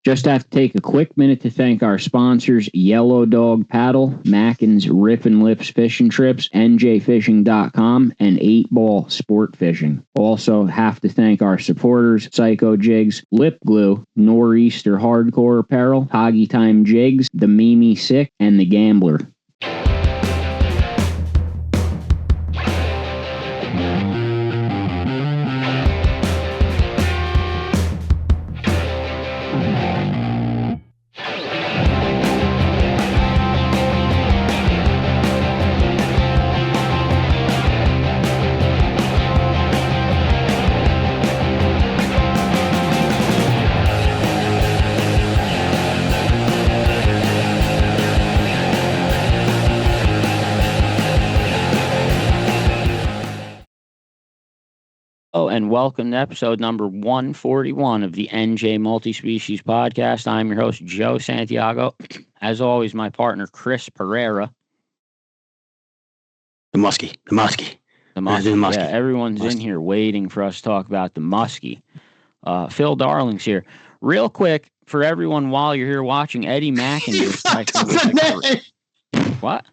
Just have to take a quick minute to thank our sponsors, Yellow Dog Paddle, Mackin's Rip and Lips Fishing Trips, NJFishing.com, and 8 Ball Sport Fishing. Also have to thank our supporters, Psycho Jigs, Lip Glue, Nor'easter Hardcore Apparel, Hoggy Time Jigs, The Mimi Sick, and The Gambler. And welcome to episode number 141 of the NJ Multi-Species Podcast. I'm your host, Joe Santiago. As always, my partner, Chris Pereira. The Muskie. Yeah, everyone's in here waiting for us to talk about the Muskie. Phil Darling's here. Real quick, for everyone while you're here watching, Eddie Mackin. What?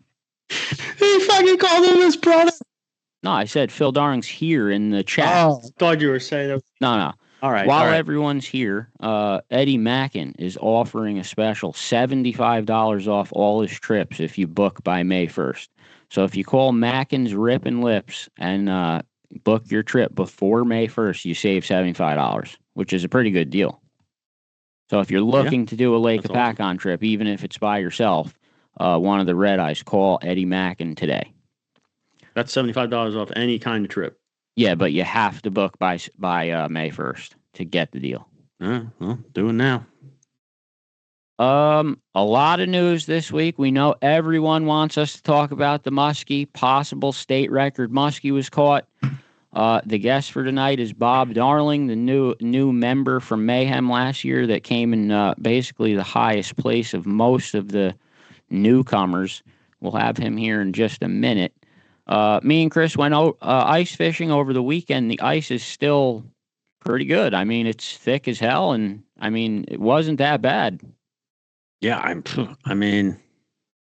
He fucking called him his brother. No, I said Phil Darling's here in the chat. Oh, I thought you were saying that. No. All right. While everyone's here, Eddie Mackin is offering a special $75 off all his trips if you book by May 1st. So if you call Mackin's Rip and Lips and book your trip before May 1st, you save $75, which is a pretty good deal. So if you're looking to do a Lake Apacon trip, even if it's by yourself, one of the red eyes, call Eddie Mackin today. That's $75 off any kind of trip. Yeah, but you have to book by May 1st to get the deal. Well, do it now. A lot of news this week. We know everyone wants us to talk about the Muskie. Possible state record Muskie was caught. The guest for tonight is Bob Darling, the new member from Mayhem last year that came in basically the highest place of most of the newcomers. We'll have him here in just a minute. Me and Chris went ice fishing over the weekend. The ice is still pretty good. I mean, it's thick as hell, and I mean, it wasn't that bad. Yeah, I mean,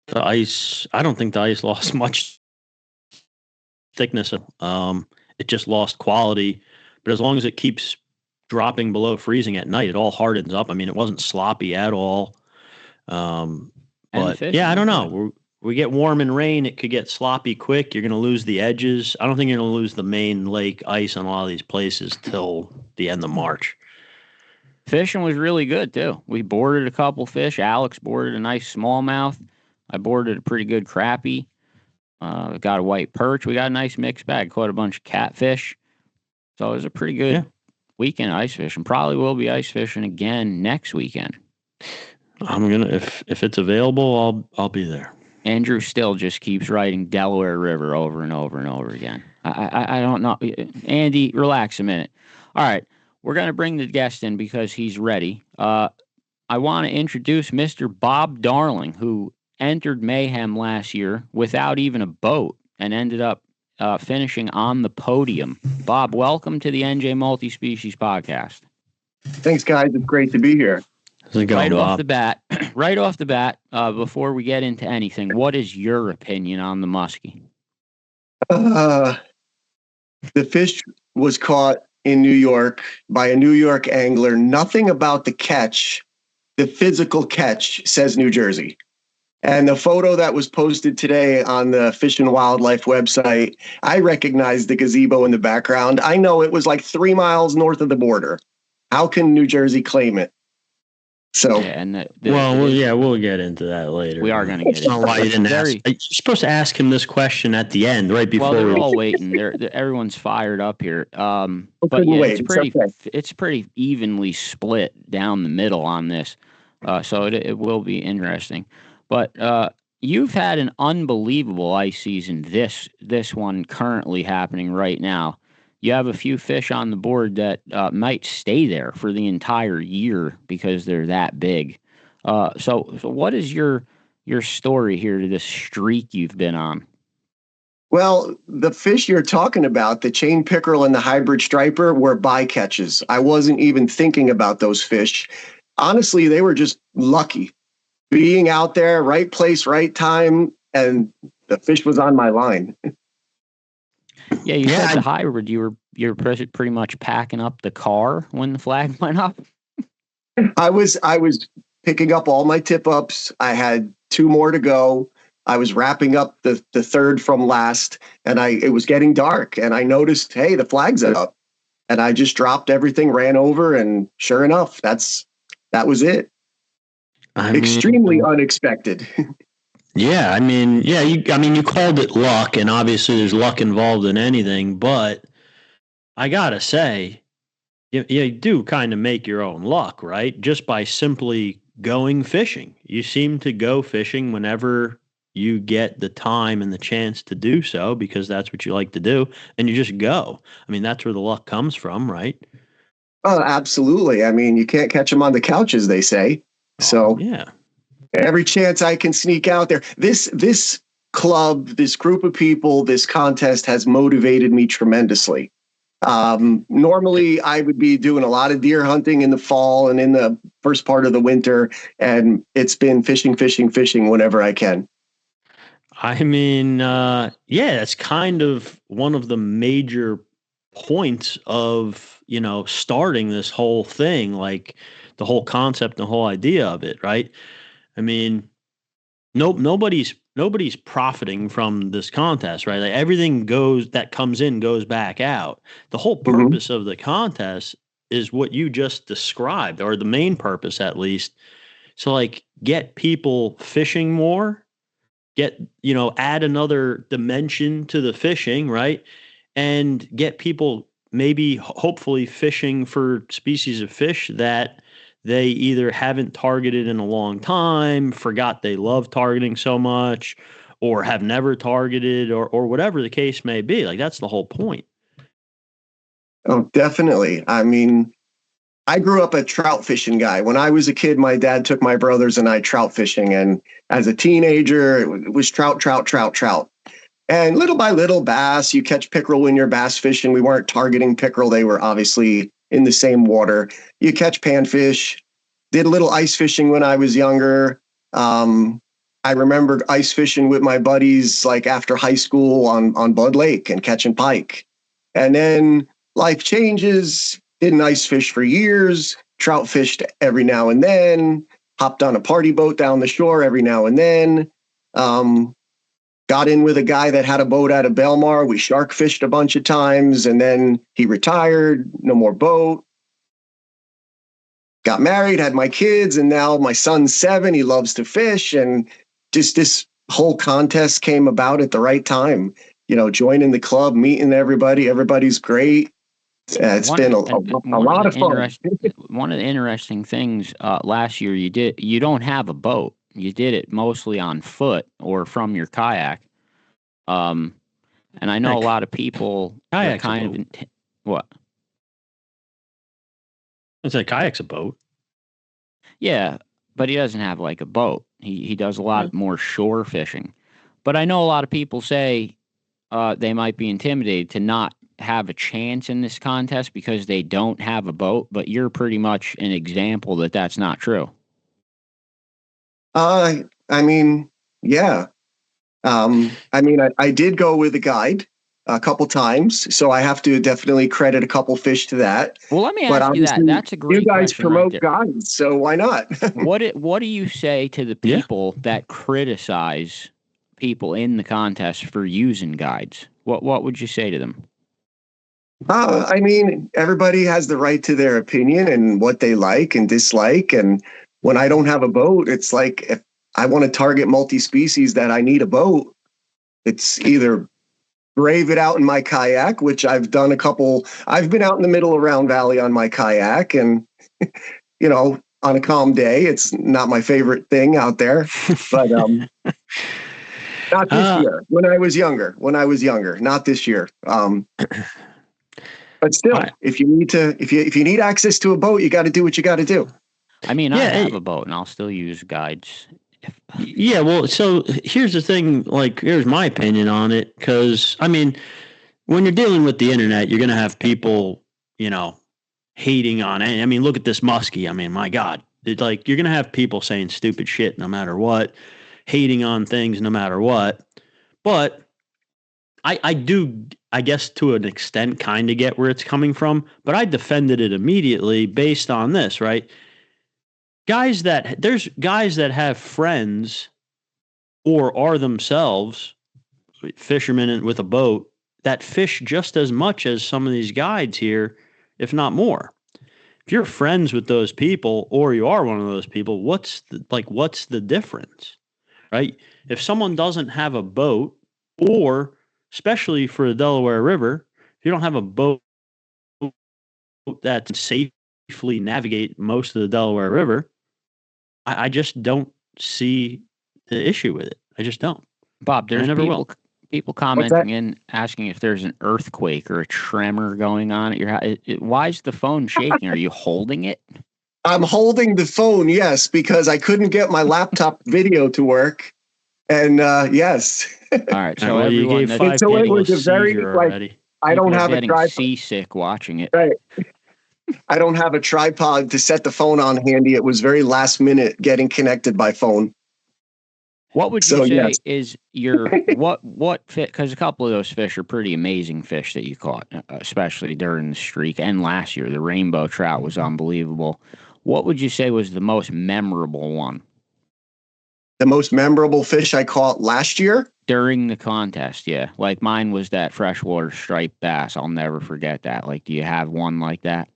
the ice. I don't think the ice lost much thickness. It just lost quality. But as long as it keeps dropping below freezing at night, it all hardens up. I mean, it wasn't sloppy at all. But yeah, I don't know. We get warm and rain, it could get sloppy quick. You're going to lose the edges. I don't think you're going to lose the main lake ice on a lot of these places till the end of March. Fishing was really good, too. We boarded a couple fish. Alex boarded a nice smallmouth. I boarded a pretty good crappie. Got a white perch. We got a nice mixed bag. Caught a bunch of catfish. So it was a pretty good weekend ice fishing. Probably will be ice fishing again next weekend. I'm going to, if it's available, I'll be there. Andrew still just keeps writing Delaware River over and over and over again. I don't know. Andy, relax a minute. All right. We're going to bring the guest in because he's ready. I want to introduce Mr. Bob Darling, who entered Mayhem last year without even a boat and ended up finishing on the podium. Bob, welcome to the NJ Multi-Species Podcast. Thanks, guys. It's great to be here. Right off the bat, before we get into anything, what is your opinion on the Muskie? The fish was caught in New York by a New York angler. Nothing about the catch, the physical catch, says New Jersey. And the photo that was posted today on the Fish and Wildlife website, I recognize the gazebo in the background. I know it was like 3 miles north of the border. How can New Jersey claim it? So, we'll get into that later. We are going to get into why you didn't ask. You're supposed to ask him this question at the end, right before. Well, they're all waiting. Everyone's fired up here. But yeah, it's pretty evenly split down the middle on this. So it will be interesting. But you've had an unbelievable ice season. This one currently happening right now. You have a few fish on the board that might stay there for the entire year because they're that big. So what is your story here to this streak you've been on? Well, the fish you're talking about, the chain pickerel and the hybrid striper, were bycatches. I wasn't even thinking about those fish. honestly, they were just lucky being out there, right place, right time, and the fish was on my line. Yeah, you said the hybrid. You were pretty much packing up the car when the flag went up. I was picking up all my tip ups. I had 2 more to go. I was wrapping up the third from last, and it was getting dark, and I noticed, hey, the flag's up, and I just dropped everything, ran over, and sure enough, that was it. Extremely unexpected. Yeah, you called it luck, and obviously there's luck involved in anything, but I gotta say, you do kind of make your own luck, right? Just by simply going fishing. You seem to go fishing whenever you get the time and the chance to do so, because that's what you like to do, and you just go. I mean, that's where the luck comes from, right? Oh, absolutely. I mean, you can't catch them on the couch, as they say. So yeah. Every chance I can sneak out there. This club, this group of people, this contest has motivated me tremendously. Normally, I would be doing a lot of deer hunting in the fall and in the first part of the winter, and it's been fishing whenever I can. I mean, that's kind of one of the major points of, starting this whole thing, like the whole concept, the whole idea of it, right? I mean, nobody's profiting from this contest, right? Like everything that comes in goes back out. The whole purpose of the contest is what you just described, or the main purpose at least. So like get people fishing more, add another dimension to the fishing, right? And get people maybe hopefully fishing for species of fish that they either haven't targeted in a long time, forgot they love targeting so much, or have never targeted, or whatever the case may be. Like, that's the whole point. Oh, definitely. I mean, I grew up a trout fishing guy. When I was a kid, my dad took my brothers and I trout fishing. And as a teenager, it was trout. And little by little, bass. You catch pickerel when you're bass fishing. We weren't targeting pickerel. They were obviously in the same water. You catch panfish. Did a little ice fishing when I was younger. I remember ice fishing with my buddies like after high school on Bud Lake and catching pike. And then life changes. Didn't ice fish for years. Trout fished every now and then. Hopped on a party boat down the shore every now and then. Got in with a guy that had a boat out of Belmar. We shark fished a bunch of times, and then he retired. No more boat. Got married, had my kids, and now my son's 7. He loves to fish, and just this whole contest came about at the right time. Joining the club, meeting everybody. Everybody's great. It's been a lot of fun. One of the interesting things last year you don't have a boat. You did it mostly on foot or from your kayak. And I know a lot of people what? It's a kayak's a boat. Yeah, but he doesn't have like a boat. He does a lot more shore fishing. But I know a lot of people say they might be intimidated to not have a chance in this contest because they don't have a boat, but you're pretty much an example that that's not true. I mean, yeah. I did go with a guide a couple times, so I have to definitely credit a couple fish to that. Well, let me ask you that. That's a great question. You guys promote guides, so why not? What do you say to the people that criticize people in the contest for using guides? What would you say to them? I mean, everybody has the right to their opinion and what they like and dislike. And when I don't have a boat, it's like if I want to target multi-species that I need a boat, it's either brave it out in my kayak, which I've done a couple. I've been out in the middle of Round Valley on my kayak, and on a calm day, it's not my favorite thing out there, but not this year. When I was younger, not this year. But still, if you need access to a boat, you got to do what you got to do. I mean, I have a boat, and I'll still use guides. Yeah, well, so here's the thing. Like, here's my opinion on it. Because I mean, when you're dealing with the internet, you're gonna have people, hating on it. I mean, look at this Muskie. I mean, my God, like you're gonna have people saying stupid shit no matter what, hating on things no matter what. But I do, I guess to an extent, kind of get where it's coming from. But I defended it immediately based on this, right? There's guys that have friends or are themselves fishermen with a boat that fish just as much as some of these guides here, if not more. If you're friends with those people or you are one of those people, what's the difference, right? If someone doesn't have a boat, or especially for the Delaware River, if you don't have a boat that can safely navigate most of the Delaware River, I just don't see the issue with it. I just don't. Bob, there's people commenting in asking if there's an earthquake or a tremor going on at your house. Why is the phone shaking? Are you holding it? I'm holding the phone, yes, because I couldn't get my laptop video to work. And yes. All right. So everyone, so it was a very like, I don't have a tripod. Seasick watching it. Right. I don't have a tripod to set the phone on handy. It was very last minute getting connected by phone. What would you say is your what fit? Because a couple of those fish are pretty amazing fish that you caught, especially during the streak and last year. The rainbow trout was unbelievable. What would you say was the most memorable one? The most memorable fish I caught last year? During the contest, yeah. Like mine was that freshwater striped bass. I'll never forget that. Like, do you have one like that?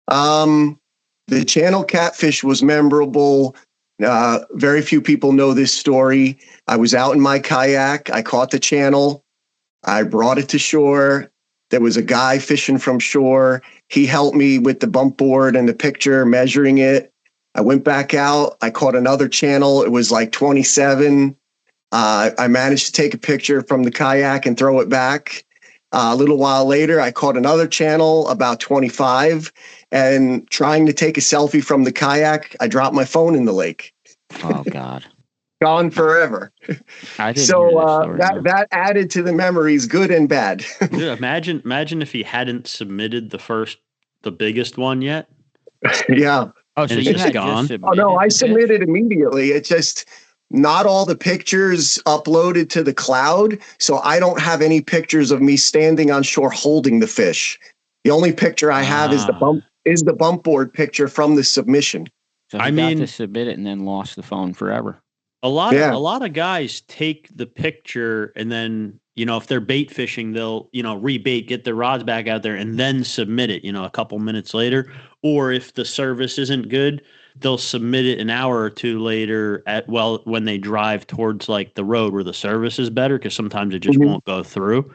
The channel catfish was memorable. Very few people know this story. I was out in my kayak. I caught the channel. I brought it to shore. There was a guy fishing from shore. He helped me with the bump board and the picture, measuring it. I went back out. I caught another channel. It was like 27. I managed to take a picture from the kayak and throw it back. A little while later, I caught another channel about 25, and trying to take a selfie from the kayak, I dropped my phone in the lake. Oh, God. Gone forever. That added to the memories, good and bad. Dude, imagine if he hadn't submitted the biggest one yet. Yeah. Oh, so you just gone? Oh, no, I submitted immediately. It's just not all the pictures uploaded to the cloud. So I don't have any pictures of me standing on shore holding the fish. The only picture I have is the bump board picture from the submission. So I got to submit it and then lost the phone forever. A lot of guys take the picture and then, if they're bait fishing, they'll, rebait, get their rods back out there and then submit it, a couple minutes later. Or if the service isn't good, they'll submit it an hour or two later when they drive towards like the road where the service is better, because sometimes it just won't go through.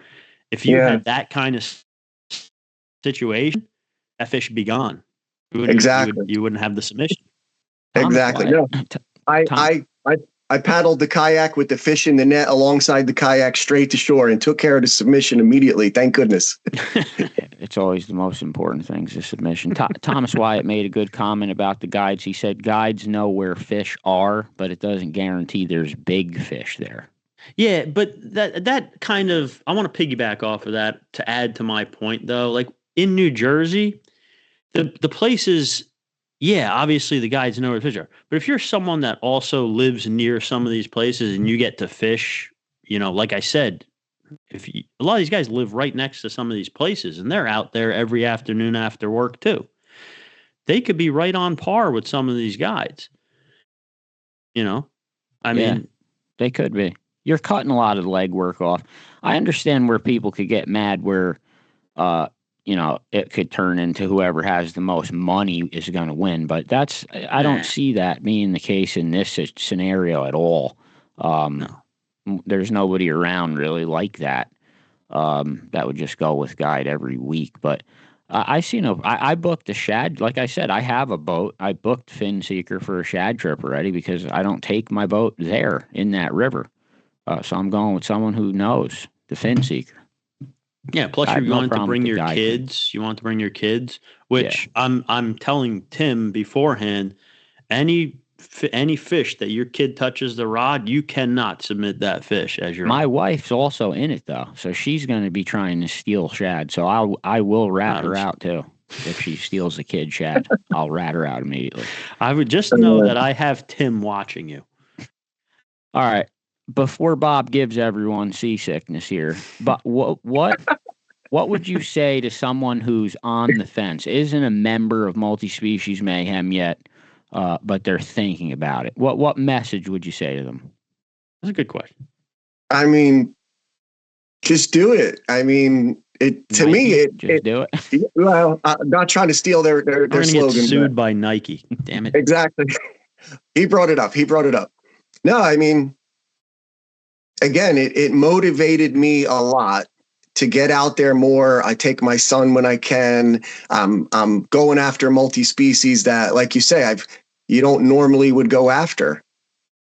If you had that kind of situation, that fish would be gone. You wouldn't have the submission. Exactly. No. I paddled the kayak with the fish in the net alongside the kayak straight to shore and took care of the submission immediately. Thank goodness. It's always the most important things, the submission. Thomas Wyatt made a good comment about the guides. He said guides know where fish are, but it doesn't guarantee there's big fish there. Yeah, but that kind of, I want to piggyback off of that to add to my point, though. Like in New Jersey, the places, yeah, obviously the guides know where the fish are. But if you're someone that also lives near some of these places and you get to fish, like I said, a lot of these guys live right next to some of these places and they're out there every afternoon after work too. They could be right on par with some of these guides. I mean, they could be. You're cutting a lot of the legwork off. I understand where people could get mad where, it could turn into whoever has the most money is going to win. But I don't see that being the case in this scenario at all. No. There's nobody around really like that. That would just go with guide every week. But I booked a shad. Like I said, I have a boat. I booked Fin Seeker for a shad trip already because I don't take my boat there in that river. So I'm going with someone who knows the Fin Seeker. Yeah. Plus, you wanted to bring your kids. You want to bring your kids, which I'm telling Tim beforehand. Any fish that your kid touches the rod, you cannot submit that fish as your. My wife's also in it though, so she's going to be trying to steal shad. So I will rat her out too. If she steals the kid, Chad, I'll rat her out immediately. I would just know that I have Tim watching you. All right. Before Bob gives everyone seasickness here, but what would you say to someone who's on the fence, isn't a member of Multi-Species Mayhem yet, but they're thinking about it? What message would you say to them? That's a good question. I mean, just do it. I mean, do it. Well, I'm not trying to steal their slogan. Get sued by Nike. Damn it. Exactly. He brought it up. No, I mean, again, it motivated me a lot to get out there more. I take my son when I can. I'm going after multi-species that, like you say, you don't normally would go after.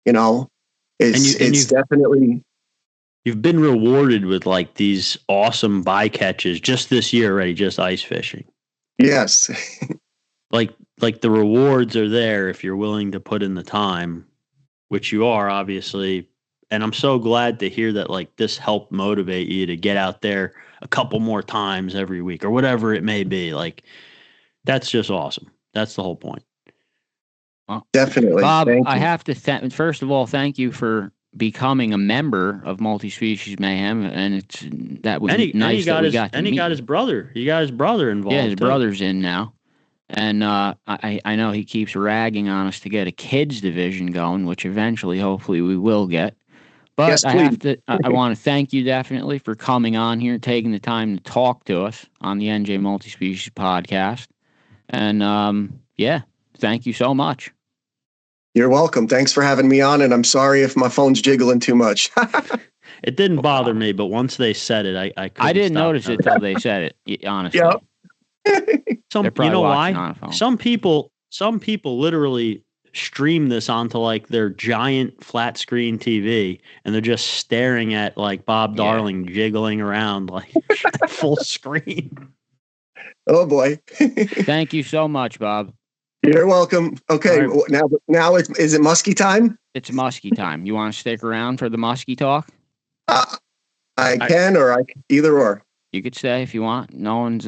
You know, it's definitely. You've been rewarded with like these awesome bycatches just this year already, just ice fishing. Yes. like the rewards are there if you're willing to put in the time, which you are obviously. And I'm so glad to hear that like this helped motivate you to get out there a couple more times every week or whatever it may be. Like that's just awesome. That's the whole point. Well, definitely. Bob, I have to first of all, thank you for becoming a member of Multi-Species Mayhem, and that was nice that we got to meet. He got his brother. He got his brother involved. Yeah, his brother's in now. And I know he keeps ragging on us to get a kids division going, which eventually, hopefully, we will get. But yes, I want to thank you definitely for coming on here, taking the time to talk to us on the NJ Multi-Species podcast. And yeah, thank you so much. You're welcome. Thanks for having me on, and I'm sorry if my phone's jiggling too much. It didn't bother me, but once they said it, I didn't notice it till they said it. Honestly, yep. You know why? Some people literally stream this onto like their giant flat screen TV, and they're just staring at like Bob Darling jiggling around like full screen. Oh boy! Thank you so much, Bob. You're welcome. Okay, right. Now is it Muskie time? It's Muskie time. You want to stick around for the Muskie talk? I can, or either or. You could stay if you want. No one's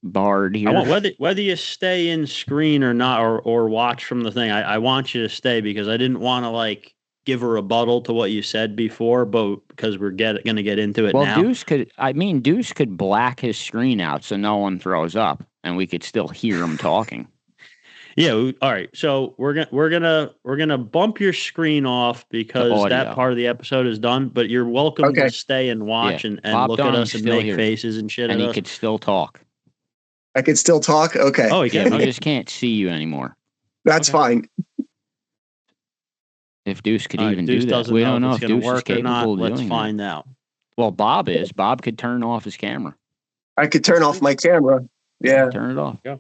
barred here. I want whether you stay in screen or not, or watch from the thing. I want you to stay because I didn't want to like give a rebuttal to what you said before, but because we're going to get into it now. Well, Deuce could black his screen out so no one throws up, and we could still hear him talking. Yeah. All right. So we're gonna bump your screen off because that part of the episode is done. But you're welcome to stay and watch and look at us and make faces and shit. And he could still talk. I could still talk. Okay. Oh, he can. I just can't see you anymore. That's fine. If Deuce could even do that, we don't know if Deuce is capable of doing that. Let's find out. Well, Bob is. Bob could turn off his camera. I could turn off my camera. Yeah. Turn it off. Yeah.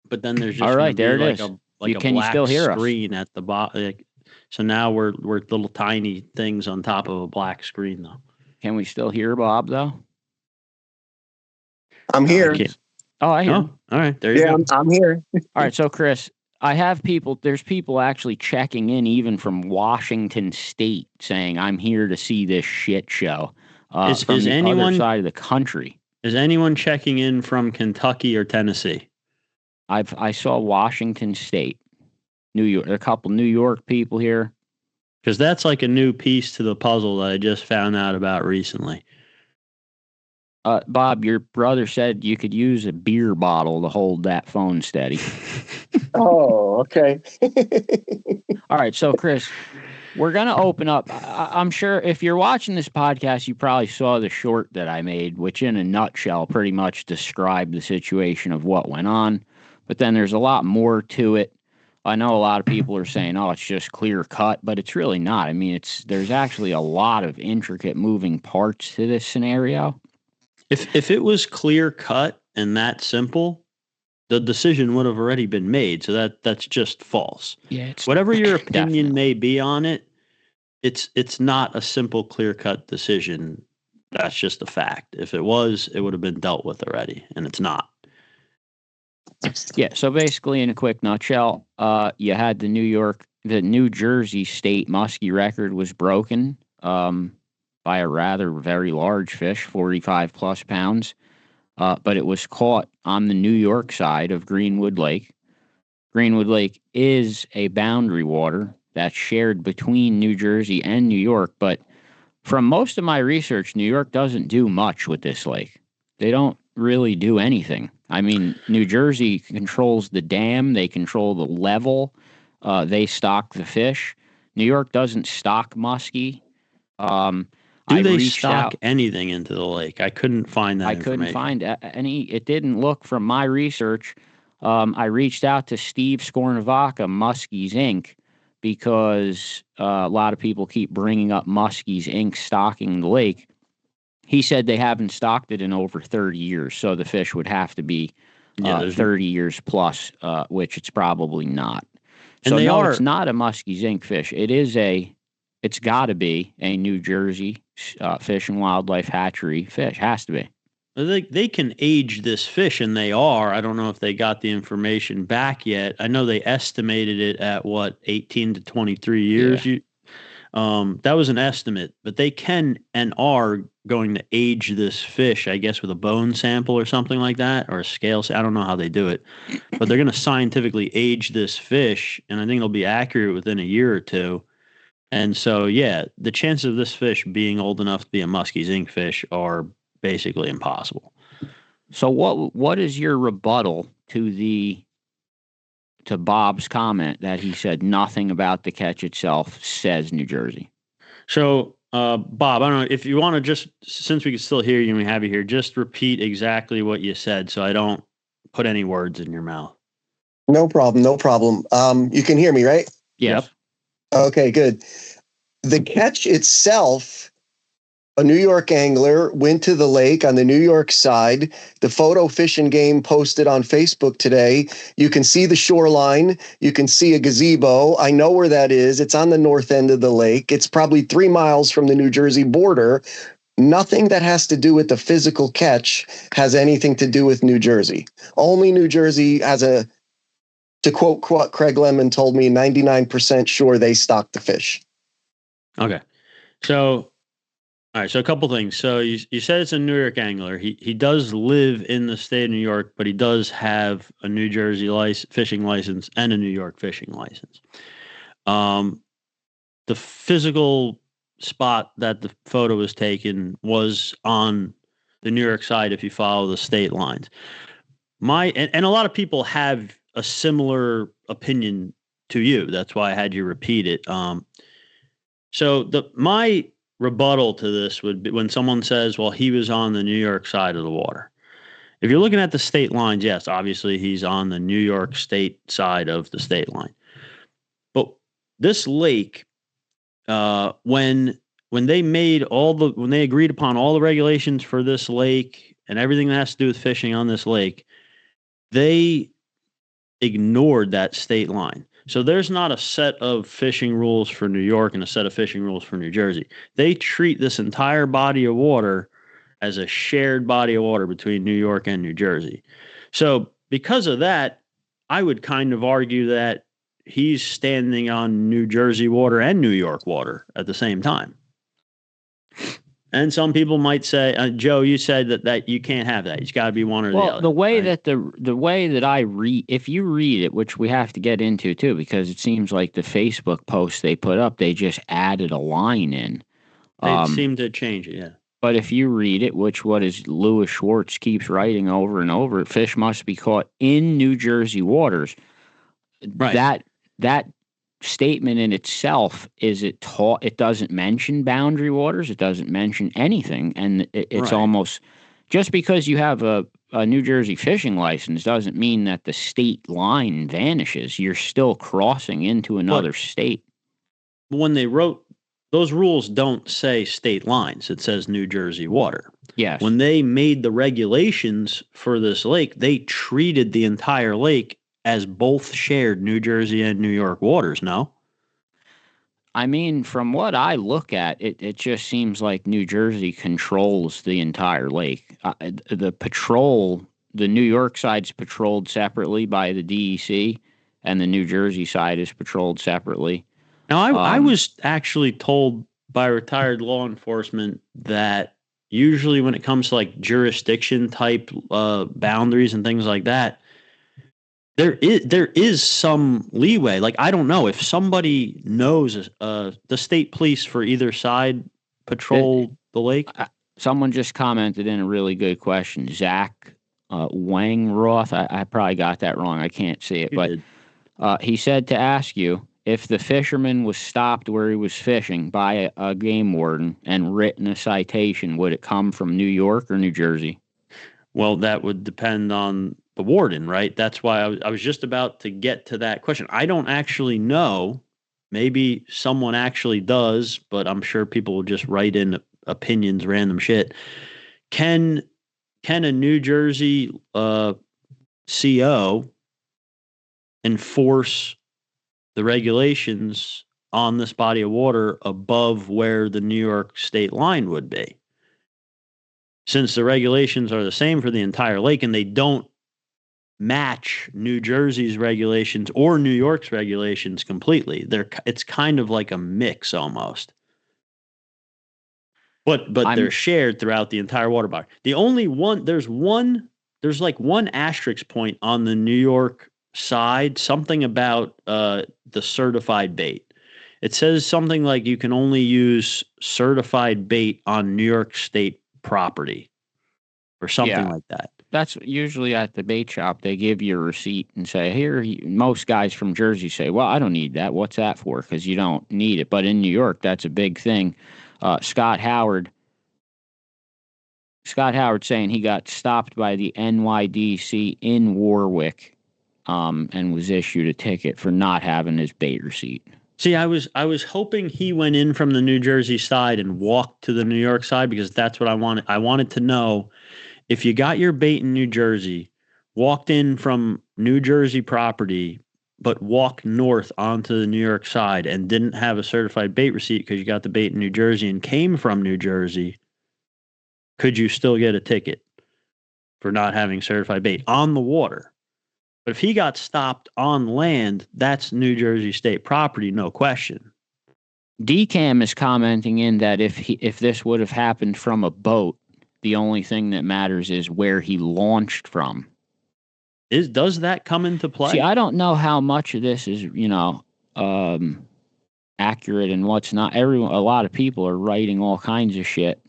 But then there's just all right. There like it is. Can you still hear screen at the bottom? So now we're little tiny things on top of a black screen, though. Can we still hear Bob though? I'm here. I hear. All right. There you go. I'm here. All right. So Chris, I have people. There's people actually checking in, even from Washington State, saying I'm here to see this shit show. From the other side of the country? Is anyone checking in from Kentucky or Tennessee? I saw Washington State, New York. There are a couple New York people here. Because that's like a new piece to the puzzle that I just found out about recently. Bob, your brother said you could use a beer bottle to hold that phone steady. Oh, okay. All right, so Chris, we're going to open up. I'm sure if you're watching this podcast, you probably saw the short that I made, which in a nutshell pretty much described the situation of what went on. But then there's a lot more to it. I know a lot of people are saying, oh, it's just clear cut, but it's really not. I mean, there's actually a lot of intricate moving parts to this scenario. If it was clear cut and that simple, the decision would have already been made. So that's just false. Yeah, whatever your opinion may be on it, it's not a simple clear cut decision. That's just a fact. If it was, it would have been dealt with already, and it's not. Yeah, so basically, in a quick nutshell, you had the New Jersey state muskie record was broken by a rather very large fish, 45 plus pounds. but it was caught on the New York side of Greenwood Lake. Greenwood Lake is a boundary water that's shared between New Jersey and New York, but from most of my research, New York doesn't do much with this lake. They don't really do anything. I mean, New Jersey controls the dam, they control the level, they stock the fish. New York doesn't stock muskie. Do they stock anything into the lake? I couldn't find that information. I couldn't find any. It didn't look from my research. I reached out to Steve Skornavaka, Muskie's Inc., because a lot of people keep bringing up Muskie's Inc. stocking the lake. He said they haven't stocked it in over 30 years, so the fish would have to be 30 years plus, which it's probably not. So no, it's not a Muskie's Inc. fish. It's got to be a New Jersey Fish and Wildlife Hatchery fish. Has to be. They can age this fish, and they are. I don't know if they got the information back yet. I know they estimated it at, 18 to 23 years? Yeah. That was an estimate, but they can and are going to age this fish, I guess, with a bone sample or something like that, or a scale. I don't know how they do it, but they're going to scientifically age this fish, and I think it'll be accurate within a year or two. And so, yeah, the chances of this fish being old enough to be a Muskie's Inc. fish are basically impossible. So what is your rebuttal to Bob's comment that he said nothing about the catch itself says New Jersey? So, Bob, I don't know if you want to just, since we can still hear you and we have you here, just repeat exactly what you said so I don't put any words in your mouth. No problem. You can hear me, right? Yes. Okay, good. The catch itself, a New York angler went to the lake on the New York side. The photo Fish and Game posted on Facebook today. You can see the shoreline. You can see a gazebo. I know where that is. It's on the north end of the lake. It's probably 3 miles from the New Jersey border. Nothing that has to do with the physical catch has anything to do with New Jersey. Only New Jersey has to quote what Craig Lemon told me, 99% sure they stock the fish. Okay. So, all right. So a couple things. So you said it's a New York angler. He does live in the state of New York, but he does have a New Jersey fishing license and a New York fishing license. The physical spot that the photo was taken was on the New York side if you follow the state lines. And a lot of people have a similar opinion to you. That's why I had you repeat it. So my rebuttal to this would be when someone says, well, he was on the New York side of the water. If you're looking at the state lines, yes, obviously he's on the New York state side of the state line. But this lake, when they agreed upon all the regulations for this lake and everything that has to do with fishing on this lake, they ignored that state line. So there's not a set of fishing rules for New York and a set of fishing rules for New Jersey. They treat this entire body of water as a shared body of water between New York and New Jersey. So because of that, I would kind of argue that he's standing on New Jersey water and New York water at the same time. And some people might say, Joe, you said that you can't have that. It's got to be one or the other. Well, the way that I read, if you read it, which we have to get into too, because it seems like the Facebook post they put up, they just added a line in. They seem to change it, yeah. But if you read it, what is Louis Schwartz keeps writing over and over, fish must be caught in New Jersey waters. Right. That statement in itself it doesn't mention boundary waters, it doesn't mention anything, and it's almost just because you have a New Jersey fishing license doesn't mean that the state line vanishes. You're still crossing into another state. When they wrote those rules, don't say state lines, it says New Jersey water. Yes. When they made the regulations for this lake, they treated the entire lake as both shared New Jersey and New York waters, no? I mean, from what I look at, it just seems like New Jersey controls the entire lake. The New York side's patrolled separately by the DEC, and the New Jersey side is patrolled separately. Now, I was actually told by retired law enforcement that, usually when it comes to like jurisdiction type boundaries and things like that, there is some leeway. Like, I don't know if somebody knows the state police for either side patrol the lake. Someone just commented in a really good question. Zach Wangroth. I probably got that wrong. I can't see it, but he said to ask you if the fisherman was stopped where he was fishing by a game warden and written a citation, would it come from New York or New Jersey? Well, that would depend on the warden, right? That's why I was just about to get to that question. I don't actually know. Maybe someone actually does, but I'm sure people will just write in opinions, random shit. Can a New Jersey CO enforce the regulations on this body of water above where the New York state line would be? Since the regulations are the same for the entire lake and they don't match New Jersey's regulations or New York's regulations completely, it's kind of like a mix almost. But they're shared throughout the entire water body. The only one there's like one asterisk point on the New York side, something about the certified bait. It says something like you can only use certified bait on New York state property or something like that. That's usually at the bait shop. They give you a receipt and say, here, most guys from Jersey say, well, I don't need that. What's that for? Because you don't need it. But in New York, that's a big thing. Scott Howard saying he got stopped by the NYDC in Warwick and was issued a ticket for not having his bait receipt. See, I was hoping he went in from the New Jersey side and walked to the New York side, because that's what I wanted. I wanted to know if you got your bait in New Jersey, walked in from New Jersey property, but walked north onto the New York side and didn't have a certified bait receipt because you got the bait in New Jersey and came from New Jersey, could you still get a ticket for not having certified bait on the water? But if he got stopped on land, that's New Jersey state property, no question. DCAM is commenting in that if this would have happened from a boat, the only thing that matters is where he launched from. Does that come into play? See, I don't know how much of this is, accurate and what's not. A lot of people are writing all kinds of shit.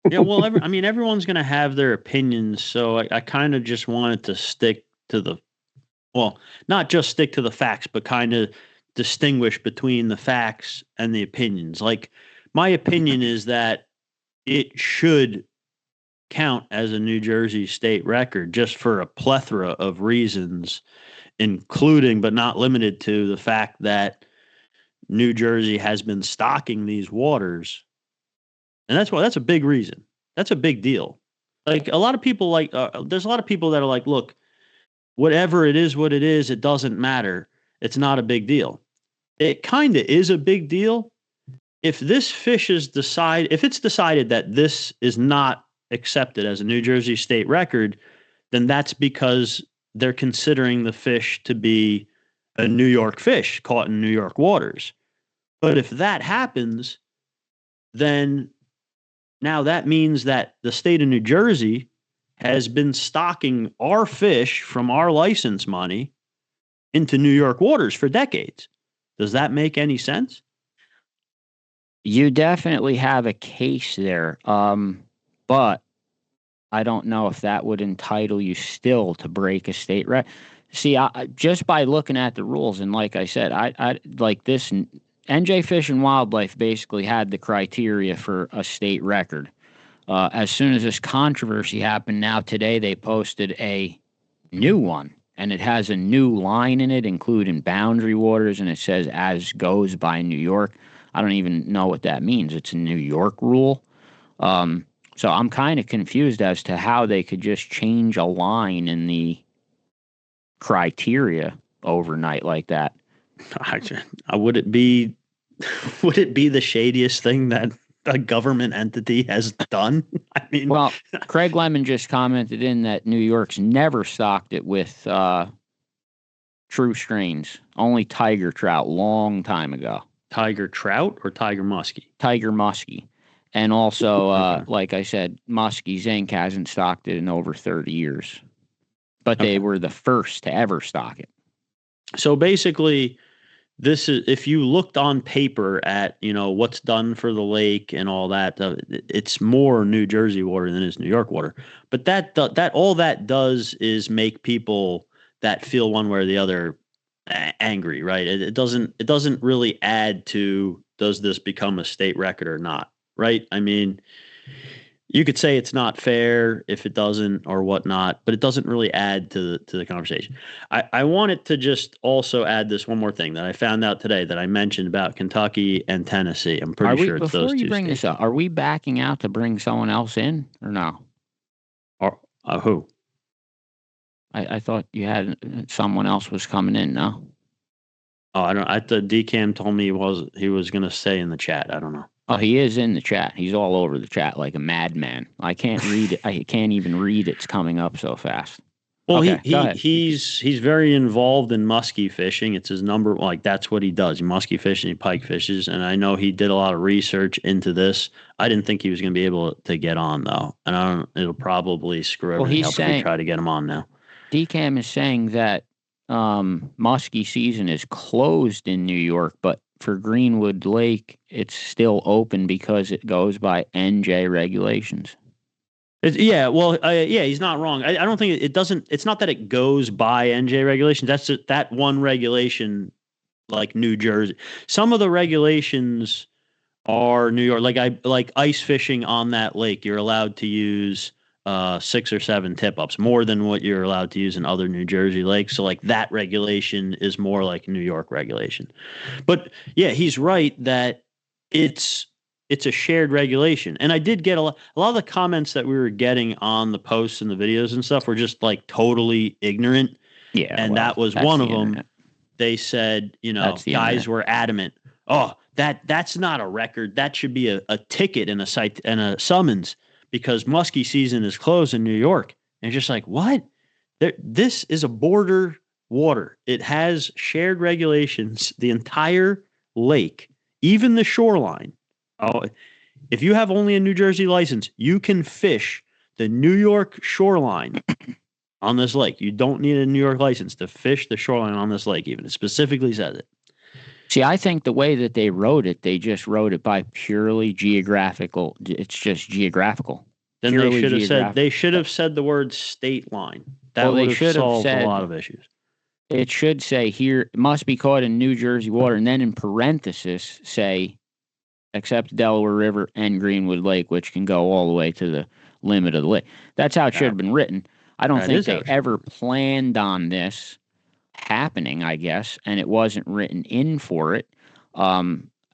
Yeah, well, everyone's going to have their opinions, so I kind of just wanted to stick to not just stick to the facts, but kind of distinguish between the facts and the opinions. Like, my opinion is that it should count as a New Jersey state record just for a plethora of reasons, including but not limited to the fact that New Jersey has been stocking these waters. And that's a big reason. That's a big deal. Like, a lot of people there's a lot of people that are like, look, whatever it is, what it is, it doesn't matter. It's not a big deal. It kind of is a big deal. If this fish if it's decided that this is not accepted as a New Jersey state record, then that's because they're considering the fish to be a New York fish caught in New York waters. But if that happens, then now that means that the state of New Jersey has been stocking our fish from our license money into New York waters for decades. Does that make any sense? You definitely have a case there. But I don't know if that would entitle you still to break a state record. See, just by looking at the rules, and like I said, I like this. NJ Fish and Wildlife basically had the criteria for a state record. As soon as this controversy happened, now today they posted a new one, and it has a new line in it, including boundary waters, and it says as goes by New York. I don't even know what that means. It's a New York rule. So I'm kind of confused as to how they could just change a line in the criteria overnight like that. Would it be the shadiest thing that a government entity has done? I mean, well, Craig Lemon just commented in that New York's never stocked it with true strains, only tiger trout, long time ago. Tiger trout or tiger muskie? Tiger muskie. And also, Okay. like I said, Muskie Inc. hasn't stocked it in over 30 years. But they were the first to ever stock it. So basically, this is, if you looked on paper at, what's done for the lake and all that, it's more New Jersey water than it is New York water. But that all that does is make people that feel one way or the other angry, right? It doesn't really add to, does this become a state record or not, right? I mean, you could say it's not fair if it doesn't or whatnot, but it doesn't really add to the conversation. I wanted to just also add this one more thing that I found out today that I mentioned about Kentucky and Tennessee. I'm pretty sure it's those two Before you bring states. this up, are we backing out to bring someone else in or no? Or who? I thought you had someone else was coming in. No. Oh, I don't. The DCAM told me he was going to stay in the chat. I don't know. Oh, he is in the chat. He's all over the chat like a madman. I can't read it. I can't even read it's coming up so fast. Well, Okay, he's very involved in muskie fishing. It's his number. Like, that's what he does. He muskie fishes and he pike fishes. And I know he did a lot of research into this. I didn't think he was going to be able to get on though. And it'll probably screw everything up if we try to get him on now. DCAM is saying that muskie season is closed in New York, but for Greenwood Lake, it's still open because it goes by NJ regulations. He's not wrong. I don't think it doesn't. It's not that it goes by NJ regulations. That's that one regulation, like New Jersey. Some of the regulations are New York. Like ice fishing on that lake, you're allowed to use 6 or 7 tip-ups, more than what you're allowed to use in other New Jersey lakes. So like that regulation is more like New York regulation. But yeah, he's right that it's a shared regulation. And I did get a lot of the comments that we were getting on the posts and the videos and stuff were just like totally ignorant. Yeah. And that was one of them. They said, guys were adamant. Oh, that's not a record. That should be a ticket and a summons, because muskie season is closed in New York. And it's just like, what? This is a border water. It has shared regulations, the entire lake, even the shoreline. Oh, if you have only a New Jersey license, you can fish the New York shoreline on this lake. You don't need a New York license to fish the shoreline on this lake, even. It specifically says it. See, I think the way that they wrote it, they just wrote it by purely geographical. It's just geographical. Then they should have said the word state line. That would have solved a lot of issues. It should say here must be caught in New Jersey water, and then in parenthesis say, except Delaware River and Greenwood Lake, which can go all the way to the limit of the lake. That's how it should have been written. I don't think they ever planned on this happening, I guess, and it wasn't written in for it. I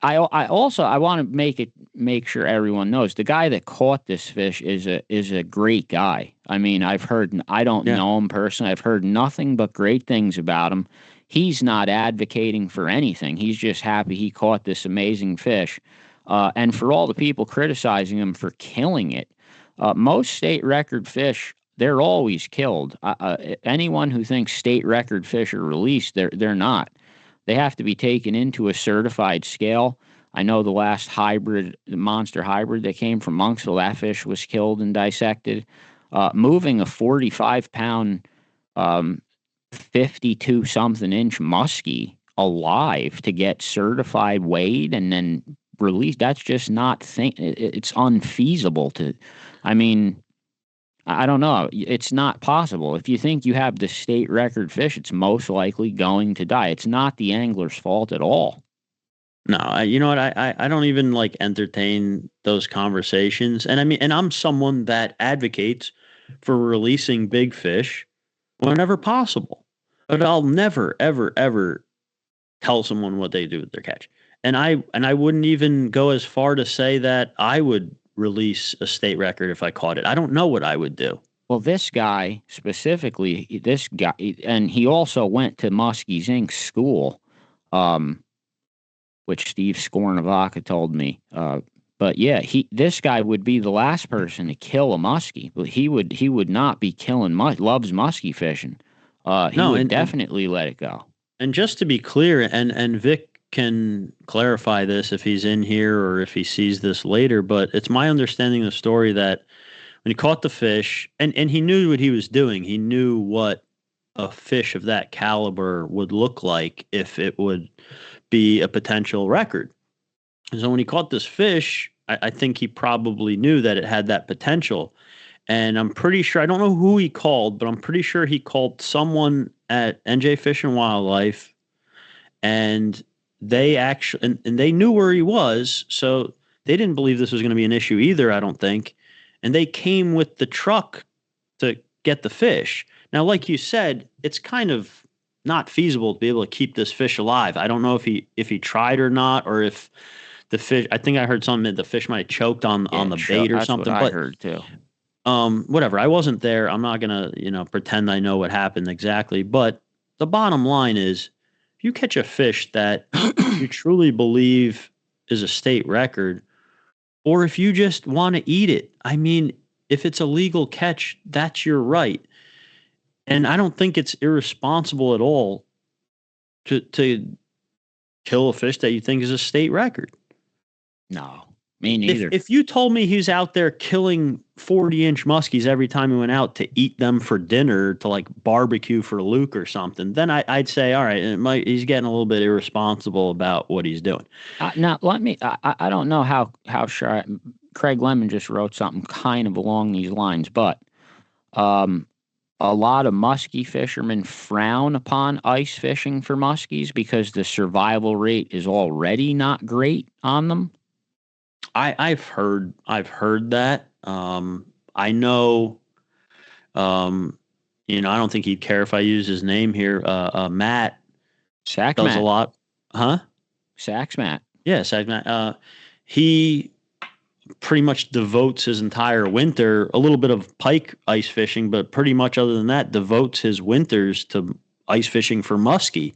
want to make sure everyone knows the guy that caught this fish is a great guy. I mean, I don't know him personally. I've heard nothing but great things about him. He's not advocating for anything. He's just happy he caught this amazing fish. And for all the people criticizing him for killing it, most state record fish, they're always killed. Anyone who thinks state record fish are released, they're not. They have to be taken into a certified scale. I know the last the monster hybrid that came from Monksville, that fish was killed and dissected. Moving a 45-pound, 52-something-inch muskie alive to get certified weighed and then released, that's just not it's unfeasible to. I mean, I don't know. It's not possible. If you think you have the state record fish, it's most likely going to die. It's not the angler's fault at all. No, you know what? I don't even like entertain those conversations. And I mean, and I'm someone that advocates for releasing big fish whenever possible. But I'll never, ever, ever tell someone what they do with their catch. And I wouldn't even go as far to say that I would release a state record if I caught it. I don't know what I would do. Well, this guy specifically, and he also went to Muskie Inc. school, which Steve Skornavaka told me. But yeah, this guy would be the last person to kill a muskie, but he would not be killing loves muskie fishing. He would definitely let it go. And just to be clear, and Vic can clarify this if he's in here or if he sees this later, but it's my understanding of the story that when he caught the fish, and he knew what he was doing, he knew what a fish of that caliber would look like if it would be a potential record. So when he caught this fish, I think he probably knew that it had that potential. And I'm pretty sure, I don't know who he called, but I'm pretty sure he called someone at NJ Fish and Wildlife, and they actually, and they knew where he was. So they didn't believe this was going to be an issue either, I don't think. And they came with the truck to get the fish. Now, like you said, it's kind of not feasible to be able to keep this fish alive. I don't know if he tried or not, or if the fish, I think I heard something that the fish might have choked on the bait or something. That's what I heard too. Whatever. I wasn't there. I'm not gonna, pretend I know what happened exactly. But the bottom line is, if you catch a fish that you truly believe is a state record, or if you just want to eat it, I mean, if it's a legal catch, that's your right. And I don't think it's irresponsible at all to kill a fish that you think is a state record. No, me neither. If you told me he's out there killing 40-inch muskies every time he went out to eat them for dinner, to like barbecue for Luke or something, then I'd say, all right, he's getting a little bit irresponsible about what he's doing. Now, I don't know how sure. Craig Lemon just wrote something kind of along these lines, but a lot of muskie fishermen frown upon ice fishing for muskies because the survival rate is already not great on them. I've heard that. I know, I don't think he'd care if I use his name here. Matt Sax does Matt. a lot. Huh? Sax Matt. Yeah, Sax Matt. He pretty much devotes his entire winter, a little bit of pike ice fishing, but pretty much other than that, devotes his winters to ice fishing for muskie.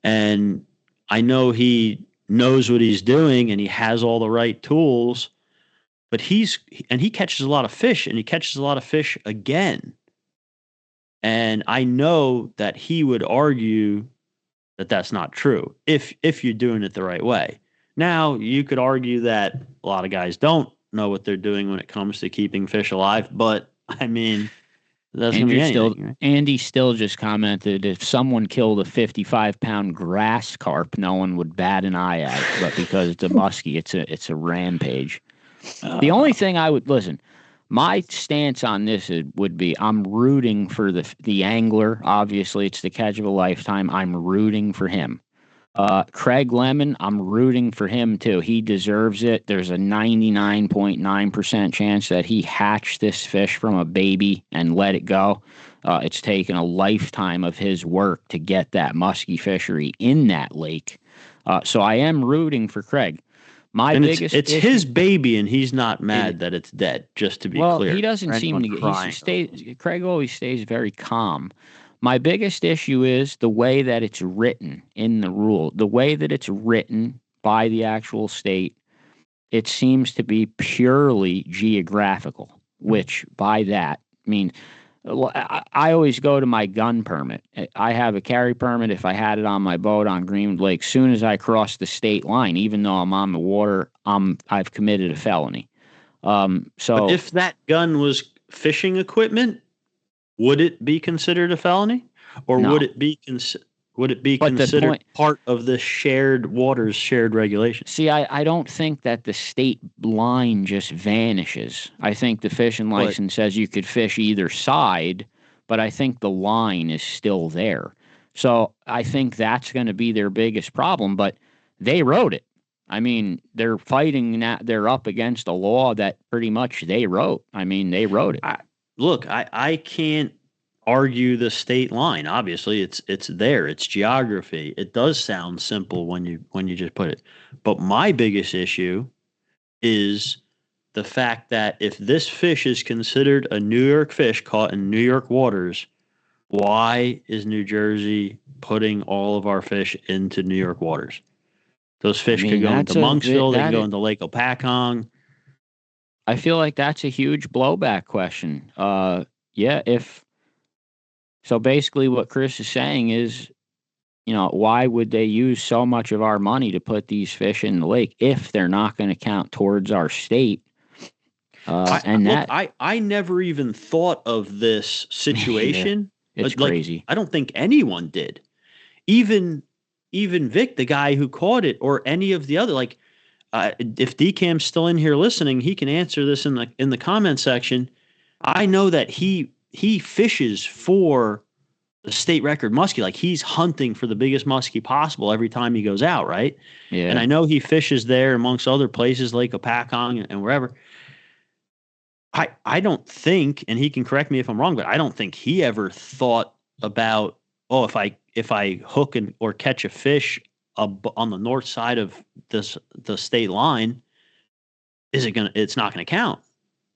And I know he knows what he's doing and he has all the right tools, but he catches a lot of fish, and he catches a lot of fish again. And I know that he would argue that that's not true if you're doing it the right way. Now, you could argue that a lot of guys don't know what they're doing when it comes to keeping fish alive, but I mean, that's going to be anything, right? Andy still just commented, if someone killed a 55-pound grass carp, no one would bat an eye at it, but because it's a muskie, it's a rampage. The only thing I would listen, my stance on this would be, I'm rooting for the angler. Obviously, it's the catch of a lifetime. I'm rooting for him. Craig Lemon, I'm rooting for him too. He deserves it. There's a 99.9% chance that he hatched this fish from a baby and let it go. It's taken a lifetime of his work to get that muskie fishery in that lake. So I am rooting for Craig. It's his baby, and he's not mad that it's dead, just to be clear. Well, he doesn't seem to. Craig always stays very calm. My biggest issue is the way that it's written in the rule, the way that it's written by the actual state. It seems to be purely geographical, which by that, I mean, I always go to my gun permit. I have a carry permit. If I had it on my boat on Greenwood Lake, soon as I cross the state line, even though I'm on the water, I've committed a felony. But if that gun was fishing equipment, would it be considered a felony, or no. would it be considered part of the shared waters, shared regulations? See, I don't think that the state line just vanishes. I think the fishing license says you could fish either side, but I think the line is still there. So I think that's going to be their biggest problem, but they wrote it. I mean, they're fighting that. They're up against a law that pretty much they wrote. I mean, they wrote it. I can't argue the state line. Obviously, it's there. It's geography. It does sound simple when you just put it. But my biggest issue is the fact that if this fish is considered a New York fish caught in New York waters, why is New Jersey putting all of our fish into New York waters? Those fish could go into Monksville. They can go into Lake Opakong. I feel like that's a huge blowback question. So basically what Chris is saying is, why would they use so much of our money to put these fish in the lake if they're not going to count towards our state? I never even thought of this situation. It's crazy. I don't think anyone did. Even Vic, the guy who caught it, or any of the other, if DCam's still in here listening, he can answer this in the comment section. I know that he fishes for the state record muskie. Like, he's hunting for the biggest muskie possible every time he goes out, right? Yeah. And I know he fishes there amongst other places, Lake Apacong and wherever. I don't think, and he can correct me if I'm wrong, but I don't think he ever thought about, if I hook or catch a fish on the north side of the state line, it's not gonna count.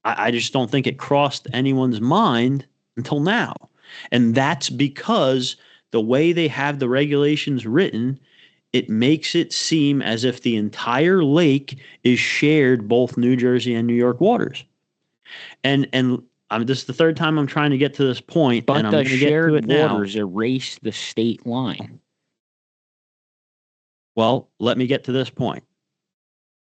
I just don't think it crossed anyone's mind until now. And that's because the way they have the regulations written, it makes it seem as if the entire lake is shared, both New Jersey and New York waters. And this is the third time I'm trying to get to this point, but and I'm the going to get to it now. waters erase the state line. Well, let me get to this point,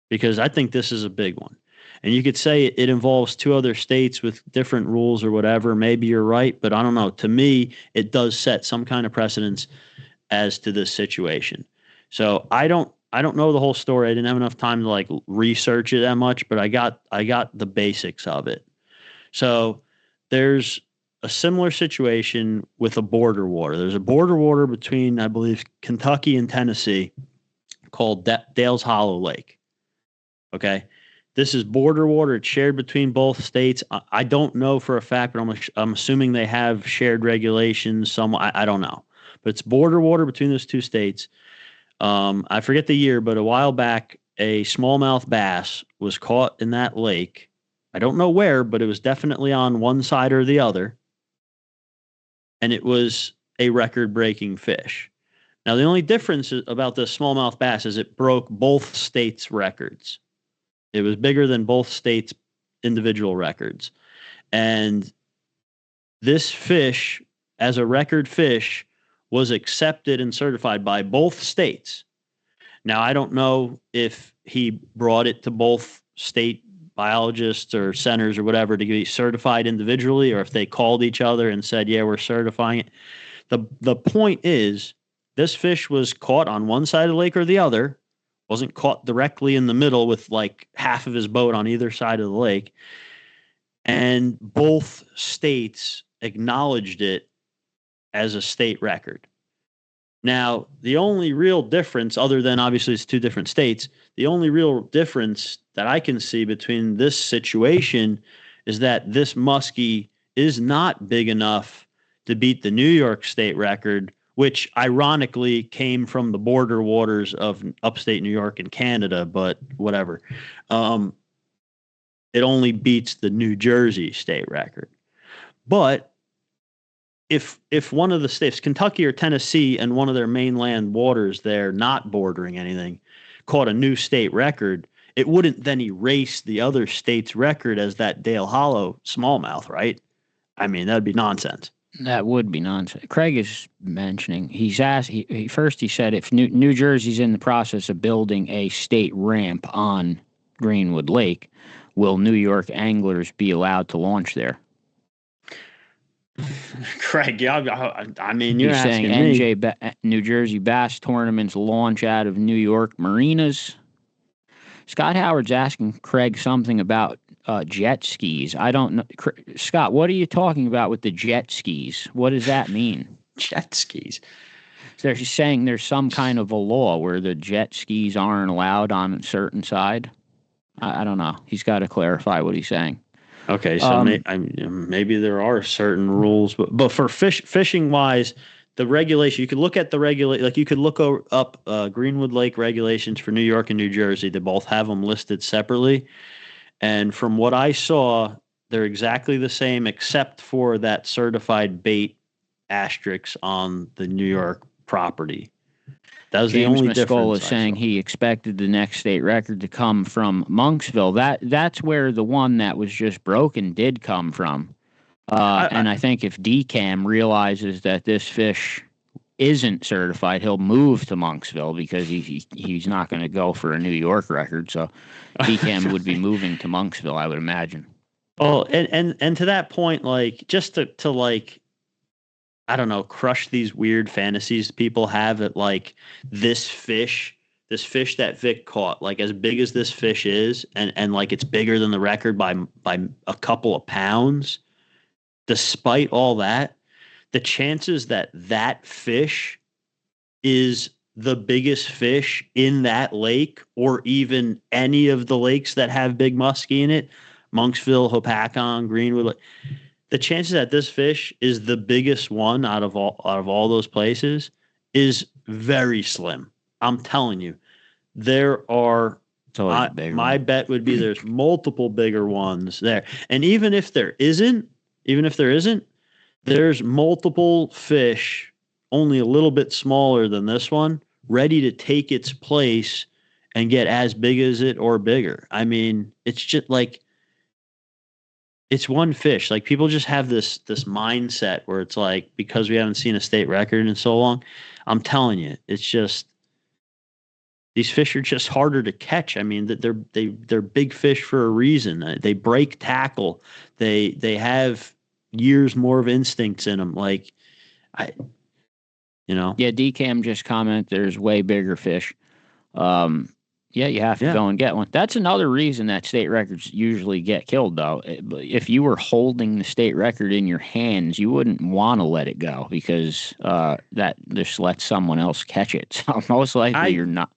because I think this is a big one. And you could say it involves two other states with different rules or whatever. Maybe you're right, but I don't know. To me, it does set some kind of precedence as to this situation. So I don't know the whole story. I didn't have enough time to research it that much, but I got the basics of it. So there's a similar situation with a border water. There's a border water between, I believe, Kentucky and Tennessee called Dale's Hollow Lake. Okay. This is border water. It's shared between both states. I don't know for a fact, but I'm assuming they have shared regulations. I don't know, but it's border water between those two states. I forget the year, but a while back, a smallmouth bass was caught in that lake. I don't know where, but it was definitely on one side or the other. And it was a record-breaking fish. Now, the only difference about the smallmouth bass is it broke both states' records. It was bigger than both states' individual records. And this fish, as a record fish, was accepted and certified by both states. Now, I don't know if he brought it to both state biologists or centers or whatever to be certified individually, or if they called each other and said, yeah, we're certifying it. The point is, this fish was caught on one side of the lake or the other, wasn't caught directly in the middle with half of his boat on either side of the lake. And both states acknowledged it as a state record. Now, the only real difference, other than obviously it's two different states, the only real difference that I can see between this situation is that this muskie is not big enough to beat the New York state record, which ironically came from the border waters of upstate New York and Canada, but whatever. It only beats the New Jersey state record. But if one of the states, Kentucky or Tennessee, and one of their mainland waters there, not bordering anything, caught a new state record, it wouldn't then erase the other state's record as that Dale Hollow smallmouth, right? I mean, that'd be nonsense. That would be nonsense. Craig is mentioning, he's asked, he said if New Jersey's in the process of building a state ramp on Greenwood Lake, will New York anglers be allowed to launch there? Craig, yeah, I mean, you're saying me. New Jersey bass tournaments launch out of New York marinas. Scott Howard's asking Craig something about jet skis. I don't know. Scott, what are you talking about with the jet skis? What does that mean? Jet skis? They're saying there's some kind of a law where the jet skis aren't allowed on a certain side. I don't know. He's got to clarify what he's saying. Okay, so maybe there are certain rules, but for fishing wise, the regulation, you could look at the you could look up Greenwood Lake regulations for New York and New Jersey. They both have them listed separately. And from what I saw, they're exactly the same, except for that certified bait asterisk on the New York property. That was James the only difference. Is saying he expected the next state record to come from Monksville. That's where the one that was just broken did come from. And I think if DCAM realizes that this fish isn't certified, he'll move to Monksville because he's not going to go for a New York record. So DCAM would be moving to Monksville, I would imagine. Oh, and to that point, like, just to like, I don't know, crush these weird fantasies people have at like this fish that Vic caught, like as big as this fish is, and like it's bigger than the record by a couple of pounds. Despite all that, the chances that that fish is the biggest fish in that lake, or even any of the lakes that have big muskie in it, Monksville, Hopatcong, Greenwood Lake, the chances that this fish is the biggest one out of all those places is very slim. I'm telling you, there are. My bet would be there's multiple bigger ones there, and even if there isn't, there's multiple fish, only a little bit smaller than this one, ready to take its place and get as big as it or bigger. I mean, it's just like. It's one fish. Like, people just have this mindset where it's like, because we haven't seen a state record in so long, I'm telling you, it's just these fish are just harder to catch. I mean, they're big fish for a reason. They break tackle. They have years more of instincts in them. Like, Yeah, DCAM just commented there's way bigger fish. Yeah, you have to go and get one. That's another reason that state records usually get killed, though. If you were holding the state record in your hands, you wouldn't want to let it go because that just lets someone else catch it. So most likely you're not.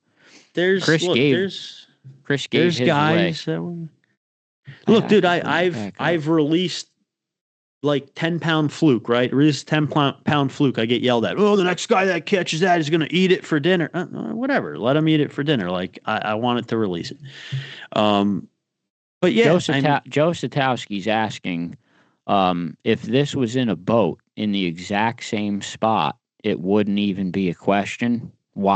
Chris gave his guys way. Look, dude, I've released like 10-pound fluke, right? Release 10-pound fluke. I get yelled at. Oh, the next guy that catches that is going to eat it for dinner. Whatever. Let him eat it for dinner. Like, I wanted to release it. But yeah, Joe Satowski's asking if this was in a boat in the exact same spot, it wouldn't even be a question.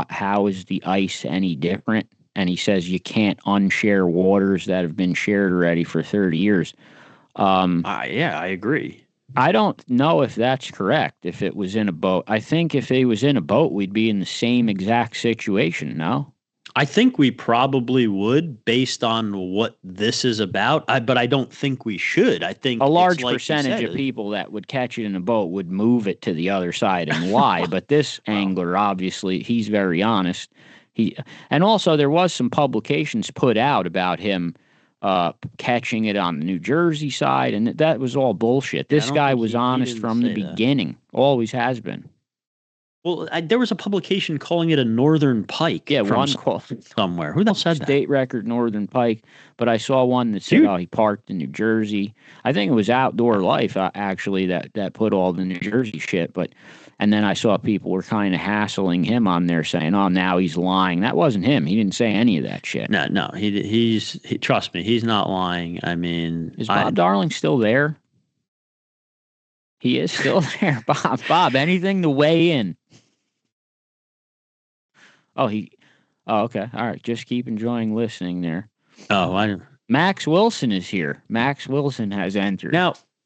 How is the ice any different? And he says you can't unshare waters that have been shared already for 30 years. Yeah, I agree. I don't know if that's correct. If it was in a boat, I think if it was in a boat, we'd be in the same exact situation. No, I think we probably would, based on what this is about. But I don't think we should. I think a large percentage of people that would catch it in a boat would move it to the other side and lie. But this angler, obviously, he's very honest. And also there was some publications put out about him catching it on the New Jersey side, and that was all bullshit. This guy was honest from the beginning. Always has been. Well, there was a publication calling it a northern pike. Yeah, from one quote somewhere. Who the hell said that? State record northern pike. But I saw one that said, he parked in New Jersey. I think it was Outdoor Life, actually, that put all the New Jersey shit. And then I saw people were kind of hassling him on there saying, oh, now he's lying. That wasn't him. He didn't say any of that shit. No, he's trust me, he's not lying. I mean, is Bob Darling still there? He is still there. Bob, anything to weigh in? Oh, okay. All right. Just keep enjoying listening there. Oh, Max Wilson is here. Max Wilson has entered.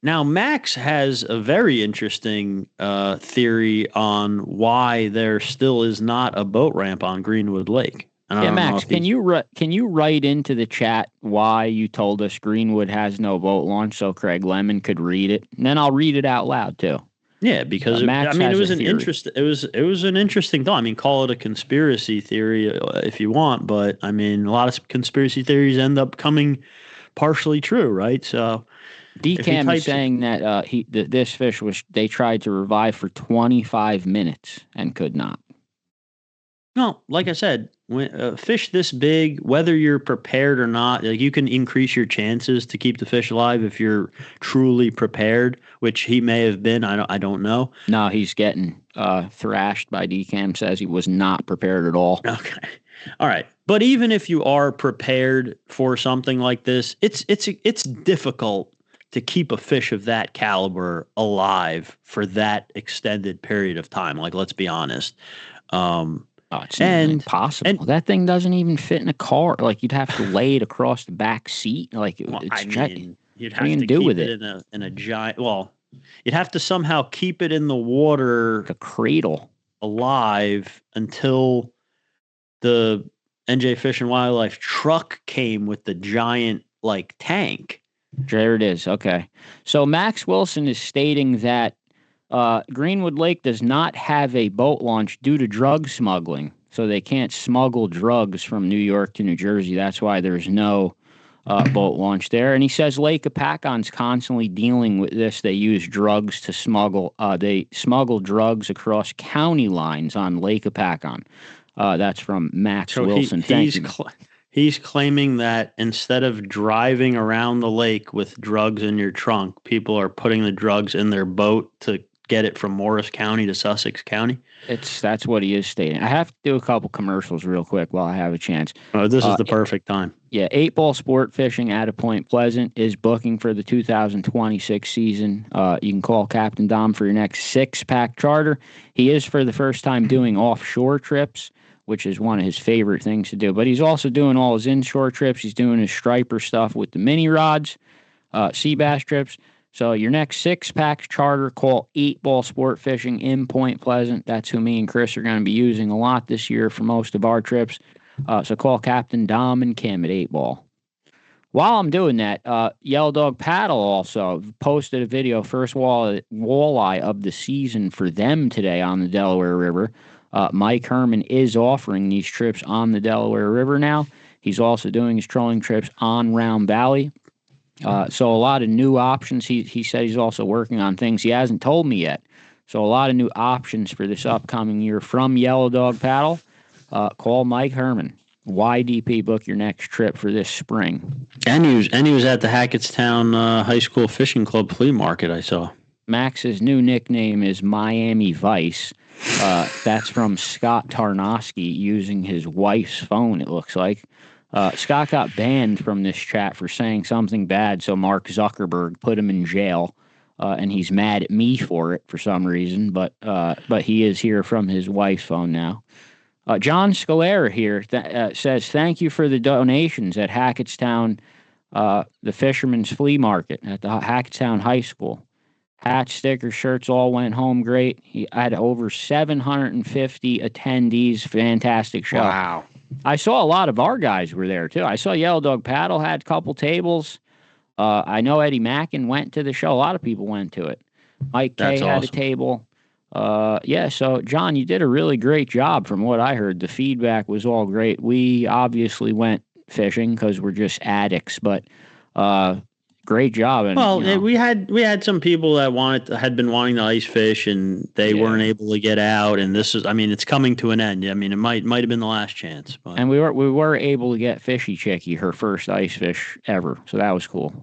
Now Max has a very interesting theory on why there still is not a boat ramp on Greenwood Lake. Yeah, Max, can you write into the chat why you told us Greenwood has no boat launch so Craig Lemon could read it? And then I'll read it out loud too. Yeah, because it was an interesting thought. I mean, call it a conspiracy theory if you want, but I mean, a lot of conspiracy theories end up coming partially true, right? So DCAM is saying that this fish they tried to revive for 25 minutes and could not. No, like I said, when a fish this big, whether you're prepared or not, like, you can increase your chances to keep the fish alive if you're truly prepared, which he may have been. I don't know. No, he's getting thrashed by DCAM. Says he was not prepared at all. Okay, all right. But even if you are prepared for something like this, it's difficult to keep a fish of that caliber alive for that extended period of time. Like, let's be honest. It's impossible. That thing doesn't even fit in a car. Like, you'd have to lay it across the back seat. Like, you'd have to do keep with it in a giant. Well, you'd have to somehow keep it in the water. Like a cradle. alive until the NJ Fish and Wildlife truck came with the giant like tank. There it is. Okay. So Max Wilson is stating that Greenwood Lake does not have a boat launch due to drug smuggling. So they can't smuggle drugs from New York to New Jersey. That's why there's no boat launch there. And he says Lake Apacon's constantly dealing with this. They use drugs to smuggle. They smuggle drugs across county lines on Lake Apacon. That's from Max Wilson. He's claiming that instead of driving around the lake with drugs in your trunk, people are putting the drugs in their boat to get it from Morris County to Sussex County. That's what he is stating. I have to do a couple commercials real quick while I have a chance. Oh, this is the perfect time. Yeah, 8-Ball Sport Fishing out of Point Pleasant is booking for the 2026 season. You can call Captain Dom for your next 6-pack charter. He is for the first time doing offshore trips, which is one of his favorite things to do. But he's also doing all his inshore trips. He's doing his striper stuff with the mini rods, sea bass trips. So your next 6-pack charter, call 8-Ball Sport Fishing in Point Pleasant. That's who me and Chris are going to be using a lot this year for most of our trips. So call Captain Dom and Kim at 8-Ball. While I'm doing that, Yellow Dog Paddle also posted a video, first walleye of the season for them today on the Delaware River. Mike Herman is offering these trips on the Delaware River now. He's also doing his trolling trips on Round Valley. So a lot of new options. He said he's also working on things he hasn't told me yet. So a lot of new options for this upcoming year from Yellow Dog Paddle. Call Mike Herman. YDP, book your next trip for this spring. And he was at the Hackettstown High School Fishing Club flea market, I saw. Max's new nickname is Miami Vice. That's from Scott Tarnowski using his wife's phone, it looks like. Scott got banned from this chat for saying something bad, so Mark Zuckerberg put him in jail, and he's mad at me for it for some reason, but he is here from his wife's phone now. John Scalera here says, thank you for the donations at Hackettstown, the Fisherman's Flea Market at the Hackettstown High School. Hats, stickers, shirts all went home great. He had over 750 attendees. Fantastic show. Wow. I saw a lot of our guys were there, too. I saw Yellow Dog Paddle had a couple tables. I know Eddie Mackin went to the show. A lot of people went to it. Mike K had a table. Yeah, so, John, you did a really great job from what I heard. The feedback was all great. We obviously went fishing because we're just addicts, but great job. And, well, we had some people that had been wanting to ice fish, and they weren't able to get out. And this is, I mean, it's coming to an end. I mean, it might have been the last chance. But. And we were able to get Fishy Chicky her first ice fish ever, so that was cool.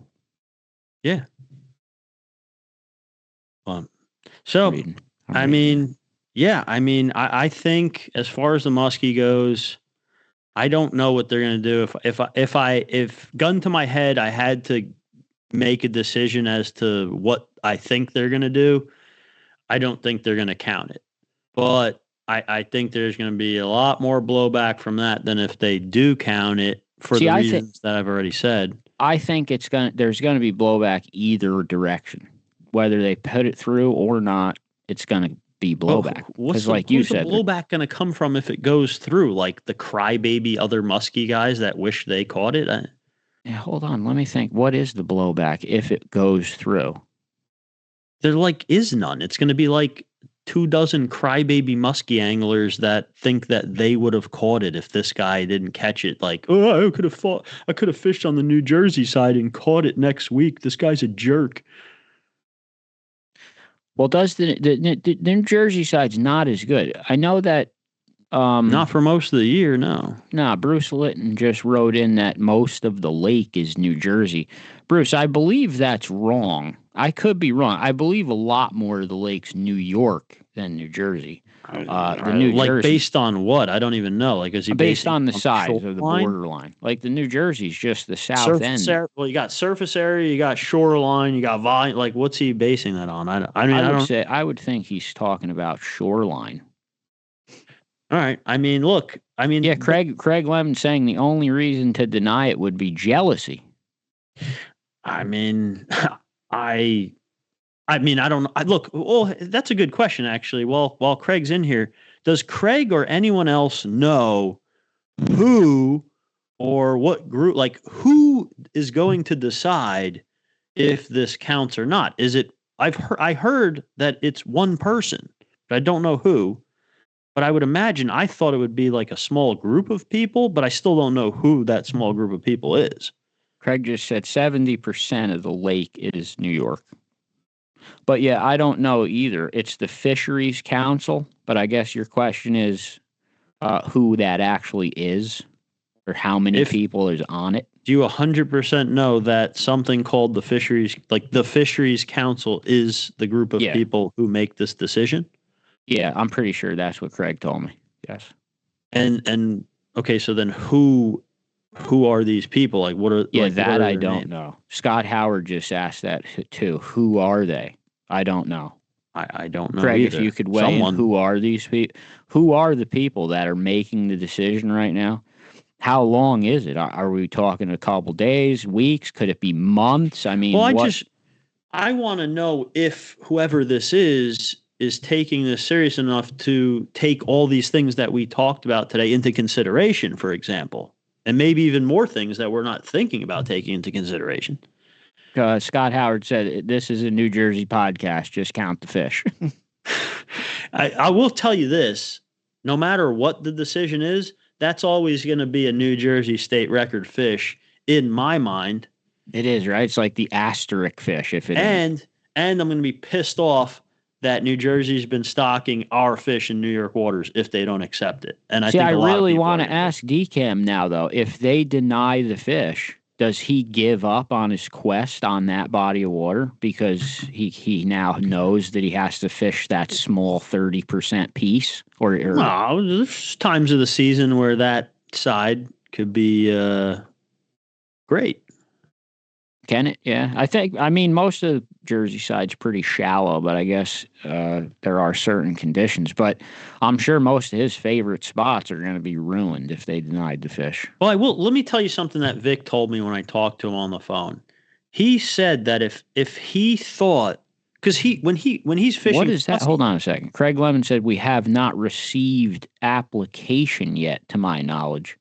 Yeah. Fun. So, I mean, I think as far as the muskie goes, I don't know what they're going to do. If gun to my head, I had to make a decision as to what I think they're going to do, I don't think they're going to count it. But I think there's going to be a lot more blowback from that than if they do count it for the reasons that I've already said. I think there's going to be blowback either direction. Whether they put it through or not, it's going to be blowback. What's the blowback going to come from if it goes through? Like the crybaby other muskie guys that wish they caught it? Yeah, hold on. Let me think. What is the blowback if it goes through? There is none. It's going to be like 24 crybaby muskie anglers that think that they would have caught it if this guy didn't catch it. Like, oh, I could have fished on the New Jersey side and caught it next week. This guy's a jerk. Well, does the New Jersey side's not as good? I know that. Not for most of the year, no. Nah, Bruce Litton just wrote in that most of the lake is New Jersey. Bruce, I believe that's wrong. I could be wrong. I believe a lot more of the lake's New York than New Jersey. The New Jersey, based on what? I don't even know. Like, is he based on the size of the borderline? Like the New Jersey's just the south end. Well, you got surface area, you got shoreline, you got volume. Like, what's he basing that on? I would think he's talking about shoreline. All right. Yeah, Craig Lemon saying the only reason to deny it would be jealousy. I don't. Look. Well, that's a good question, actually. While Craig's in here, does Craig or anyone else know who or what group, like who is going to decide if this counts or not? Is it, I heard that it's one person, but I don't know who. But I would imagine, I thought it would be like a small group of people, but I still don't know who that small group of people is. Craig just said 70% of the lake is New York. But yeah, I don't know either. It's the Fisheries Council, but I guess your question is who that actually is or how many people is on it. Do you 100% know that something called the Fisheries, like the Fisheries Council, is the group of people who make this decision? Yeah, I'm pretty sure that's what Craig told me. Yes. And okay, so then who are these people? Like, what are? Yeah, like, that what are I their don't names? know. Scott Howard just asked that too. Who are they? I don't know. I don't know. Craig, either. if you could weigh in, who are these people? Who are the people that are making the decision right now? How long is it? Are we talking a couple days, weeks? Could it be months? I mean, well, I want to know if whoever this is taking this serious enough to take all these things that we talked about today into consideration, for example, and maybe even more things that we're not thinking about taking into consideration. Scott Howard said, this is a New Jersey podcast. Just count the fish. I will tell you this. No matter what the decision is, that's always going to be a New Jersey state record fish in my mind. It is, right? It's like the asterisk fish, if it is. And I'm going to be pissed off that New Jersey's been stocking our fish in New York waters if they don't accept it. And I think I really want to ask DCAM now, though, if they deny the fish, does he give up on his quest on that body of water because he now knows that he has to fish that small 30% piece? Or no, there's times of the season where that side could be great. Can it? Yeah. I mean, most of the Jersey side's pretty shallow, but I guess there are certain conditions. But I'm sure most of his favorite spots are going to be ruined if they denied the fish. Well, I will. Let me tell you something that Vic told me when I talked to him on the phone. He said that if he thought, because when he's fishing, what is that? Hold on a second. Craig Lemon said we have not received application yet, to my knowledge.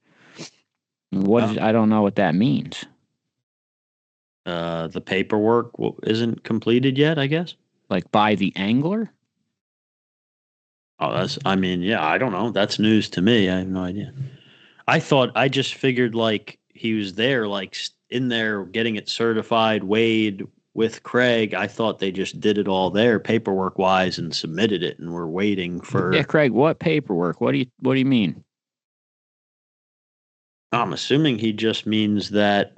I don't know what that means. The paperwork isn't completed yet, I guess. Like by the angler? Oh, I don't know. That's news to me. I have no idea. I just figured like he was there, like in there getting it certified, weighed with Craig. I thought they just did it all there paperwork wise and submitted it, and we're waiting for. Yeah, Craig, what paperwork? What do you mean? I'm assuming he just means that.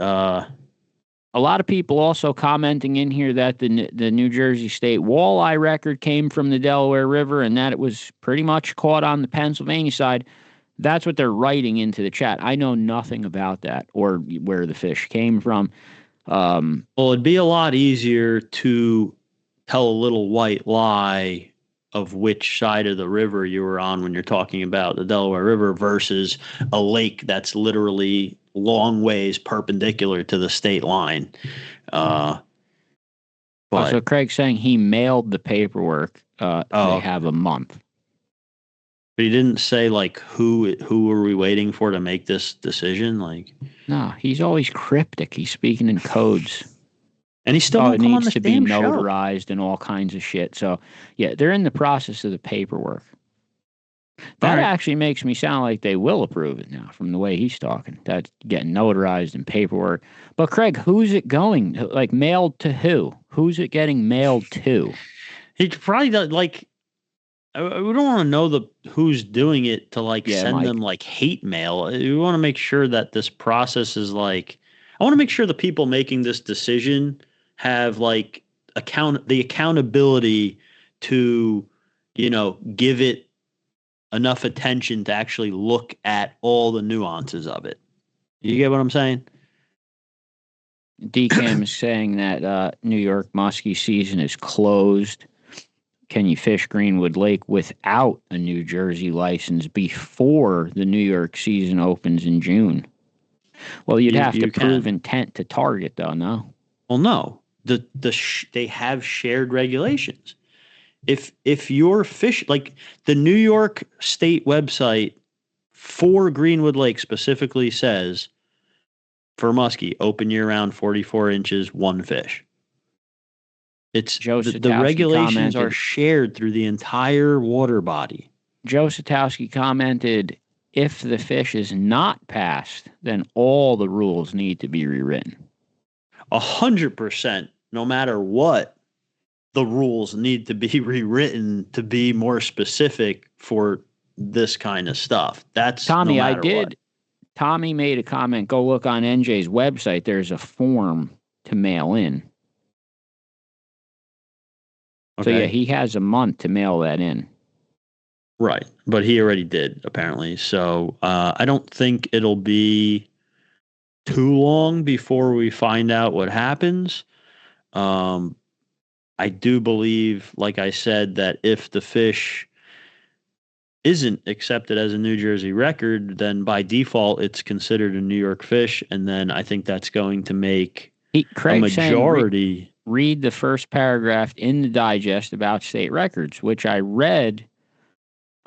A lot of people also commenting in here that the New Jersey State walleye record came from the Delaware River and that it was pretty much caught on the Pennsylvania side. That's what they're writing into the chat. I know nothing about that or where the fish came from. Well, it'd be a lot easier to tell a little white lie of which side of the river you were on when you're talking about the Delaware River versus a lake that's literally long ways perpendicular to the state line. So Craig's saying he mailed the paperwork. They have a month. But he didn't say like who are we waiting for to make this decision? Like, no, he's always cryptic. He's speaking in codes. And he still it needs to be notarized and all kinds of shit. So yeah, they're in the process of the paperwork. That actually makes me sound like they will approve it now from the way he's talking. That's getting notarized and paperwork. But Craig, who's it going? Like mailed to who? Who's it getting mailed to? He probably does, like, we don't want to know who's doing it to send them like hate mail. We want to make sure that this process is like, I want to make sure the people making this decision have like the accountability to, give it enough attention to actually look at all the nuances of it. You get what I'm saying? DCAM is saying that New York muskie season is closed. Can you fish Greenwood Lake without a New Jersey license before the New York season opens in June? Well, you'd have to prove intent to target, though, no? Well, no. They have shared regulations. If your fish, like the New York State website for Greenwood Lake specifically says for muskie, open year round, 44 inches, one fish. It's the regulations are shared through the entire water body. Joe Satowski commented, if the fish is not passed, then all the rules need to be rewritten. 100%, no matter what, the rules need to be rewritten to be more specific for this kind of stuff. That's Tommy, no matter what. Tommy made a comment, go look on NJ's website. There's a form to mail in. Okay. So, yeah, he has a month to mail that in. Right. But he already did, apparently. So I don't think it'll be too long before we find out what happens. I do believe, like I said, that if the fish isn't accepted as a New Jersey record, then by default it's considered a New York fish. And then I think that's going to make a majority. Read the first paragraph in the digest about state records, which I read.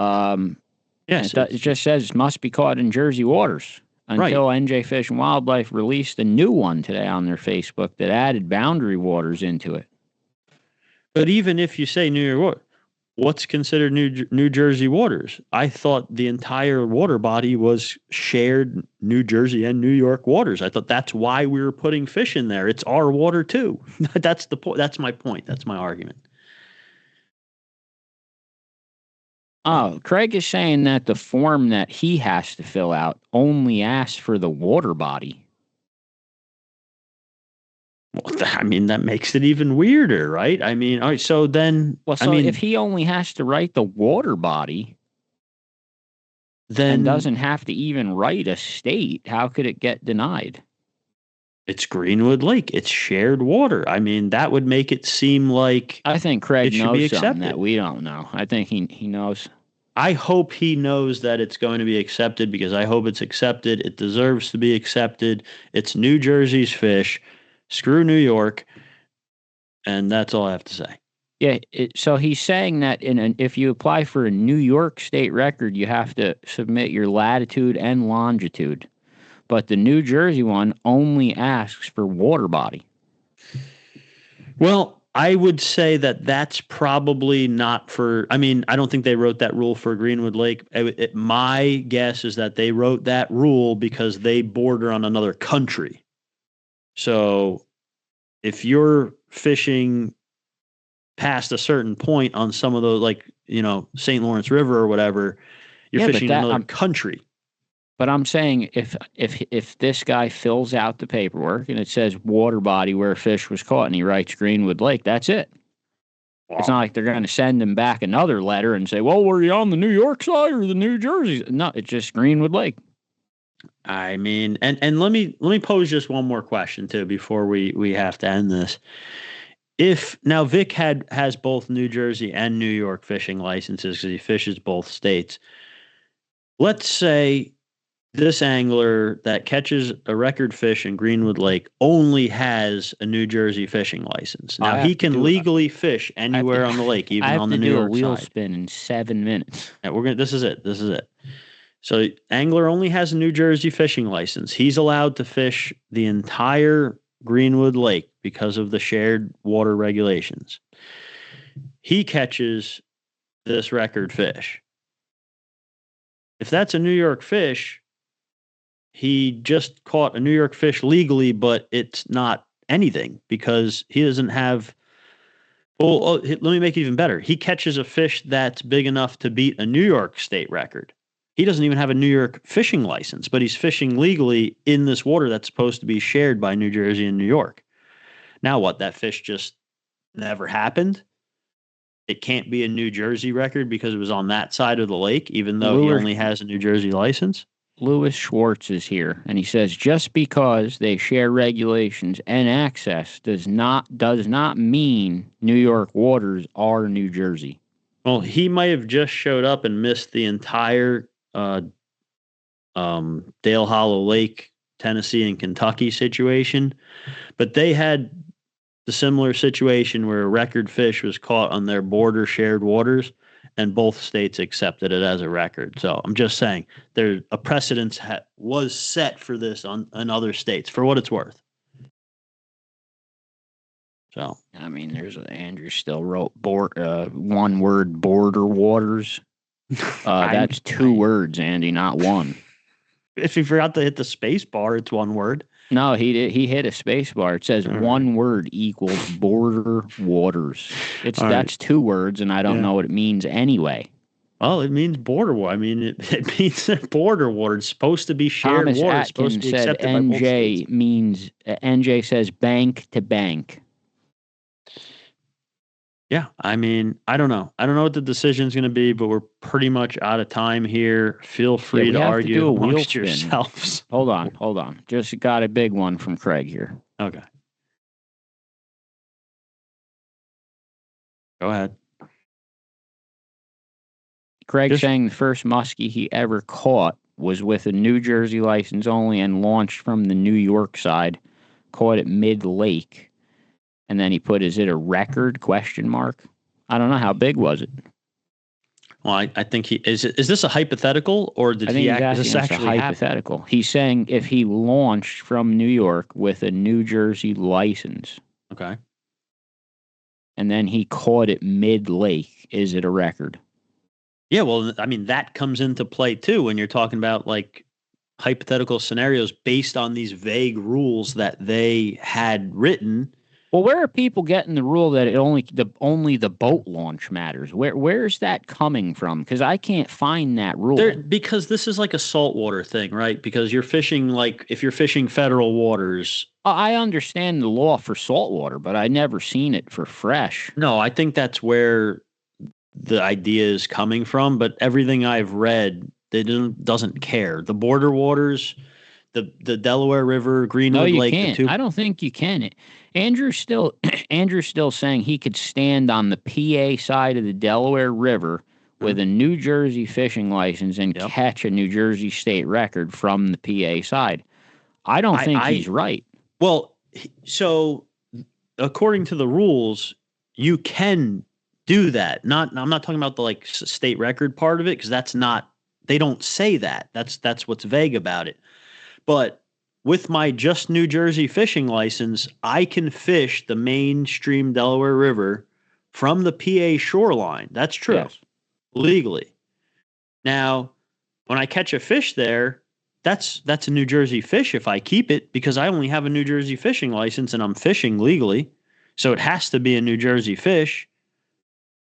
Yes, it just says it must be caught in Jersey waters until NJ Fish and Wildlife released a new one today on their Facebook that added boundary waters into it. But even if you say New York water, what's considered New Jersey waters? I thought the entire water body was shared New Jersey and New York waters. I thought that's why we were putting fish in there. It's our water too. That's the point. That's my point. That's my argument. Oh, Craig is saying that the form that he has to fill out only asks for the water body. Well, I mean, that makes it even weirder, right? I mean, all right, so then... Well, so if he only has to write the water body, then and doesn't have to even write a state, how could it get denied? It's Greenwood Lake. It's shared water. I mean, that would make it seem like I think Craig knows something that we don't know. I think he knows. I hope he knows that it's going to be accepted because I hope it's accepted. It deserves to be accepted. It's New Jersey's fish. Screw New York, and that's all I have to say. Yeah, so he's saying that if you apply for a New York state record, you have to submit your latitude and longitude. But the New Jersey one only asks for water body. Well, I would say that that's probably not for... I mean, I don't think they wrote that rule for Greenwood Lake. My guess is that they wrote that rule because they border on another country. So if you're fishing past a certain point on some of those, like, St. Lawrence River or whatever, you're fishing in another country. But I'm saying if this guy fills out the paperwork and it says water body where a fish was caught and he writes Greenwood Lake, that's it. Wow. It's not like they're going to send him back another letter and say, well, were you on the New York side or the New Jersey? No, it's just Greenwood Lake. I mean, and let me pose just one more question too before we have to end this. If now Vic has both New Jersey and New York fishing licenses because he fishes both states. Let's say this angler that catches a record fish in Greenwood Lake only has a New Jersey fishing license. Now he can legally fish anywhere on the lake, even on the New York side. I have to do a wheel spin in 7 minutes. Yeah, this is it. So angler only has a New Jersey fishing license. He's allowed to fish the entire Greenwood Lake because of the shared water regulations. He catches this record fish. If that's a New York fish, he just caught a New York fish legally, but it's not anything because he doesn't have... Well, let me make it even better. He catches a fish that's big enough to beat a New York state record. He doesn't even have a New York fishing license, but he's fishing legally in this water that's supposed to be shared by New Jersey and New York. Now what? That fish just never happened? It can't be a New Jersey record because it was on that side of the lake, even though he only has a New Jersey license? Louis Schwartz is here, and he says just because they share regulations and access does not mean New York waters are New Jersey. Well, he might have just showed up and missed the entire Dale Hollow Lake, Tennessee and Kentucky situation, but they had the similar situation where a record fish was caught on their border shared waters, and both states accepted it as a record. So I'm just saying there a precedence was set for this in other states, for what it's worth. So I mean, Andrew still wrote one word border waters. That's two words, Andy, not one. If you forgot to hit the space bar, it's one word. No, he hit a space bar. It says one word equals border waters. That's two words, and I don't know what it means anyway. Well, it means border water. I mean, it means border water. It's supposed to be shared Thomas water. Atkin it's supposed to be said accepted by both states. NJ says bank to bank. Yeah, I mean, I don't know. I don't know what the decision's going to be, but we're pretty much out of time here. Feel free to argue amongst yourselves. Hold on. Just got a big one from Craig here. Okay. Go ahead. Craig saying the first muskie he ever caught was with a New Jersey license only and launched from the New York side. Caught it mid-lake. And then he put, is it a record, ? I don't know. How big was it? Well, I think is this a hypothetical, or did he this actually hypothetical happen? He's saying if he launched from New York with a New Jersey license. Okay. And then he caught it mid-lake, is it a record? Yeah, well, I mean, that comes into play too when you're talking about like hypothetical scenarios based on these vague rules that they had written. Well, where are people getting the rule that only the boat launch matters? Where's that coming from? Because I can't find that rule. Because this is like a saltwater thing, right? Because you're fishing if you're fishing federal waters. I understand the law for saltwater, but I never seen it for fresh. No, I think that's where the idea is coming from. But everything I've read, doesn't care. The border waters, the Delaware River, Greenwood Lake. Can't. I don't think you can. Andrew's still saying he could stand on the PA side of the Delaware River with a New Jersey fishing license and catch a New Jersey state record from the PA side. I don't think he's right. Well, so according to the rules, you can do that. I'm not talking about the state record part of it, because that's not. They don't say that. That's what's vague about it. But with my just New Jersey fishing license, I can fish the mainstream Delaware River from the PA shoreline. That's true. Yes. Legally. Now, when I catch a fish there, that's a New Jersey fish if I keep it, because I only have a New Jersey fishing license and I'm fishing legally. So it has to be a New Jersey fish.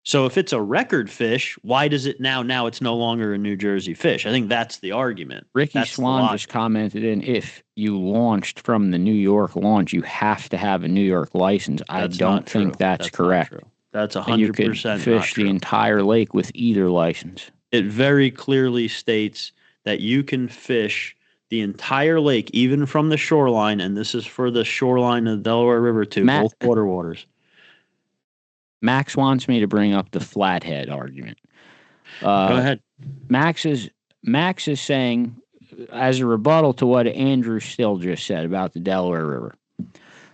So if it's a record fish, why does it now it's no longer a New Jersey fish? I think that's the argument. Ricky Swan just commented if you launched from the New York launch, you have to have a New York license. I don't think that's correct. That's 100% you could fish the entire lake with either license. It very clearly states that you can fish the entire lake, even from the shoreline, and this is for the shoreline of the Delaware River too, both border waters. Max wants me to bring up the flathead argument. Go ahead. Max is saying, as a rebuttal to what Andrew Still just said about the Delaware River.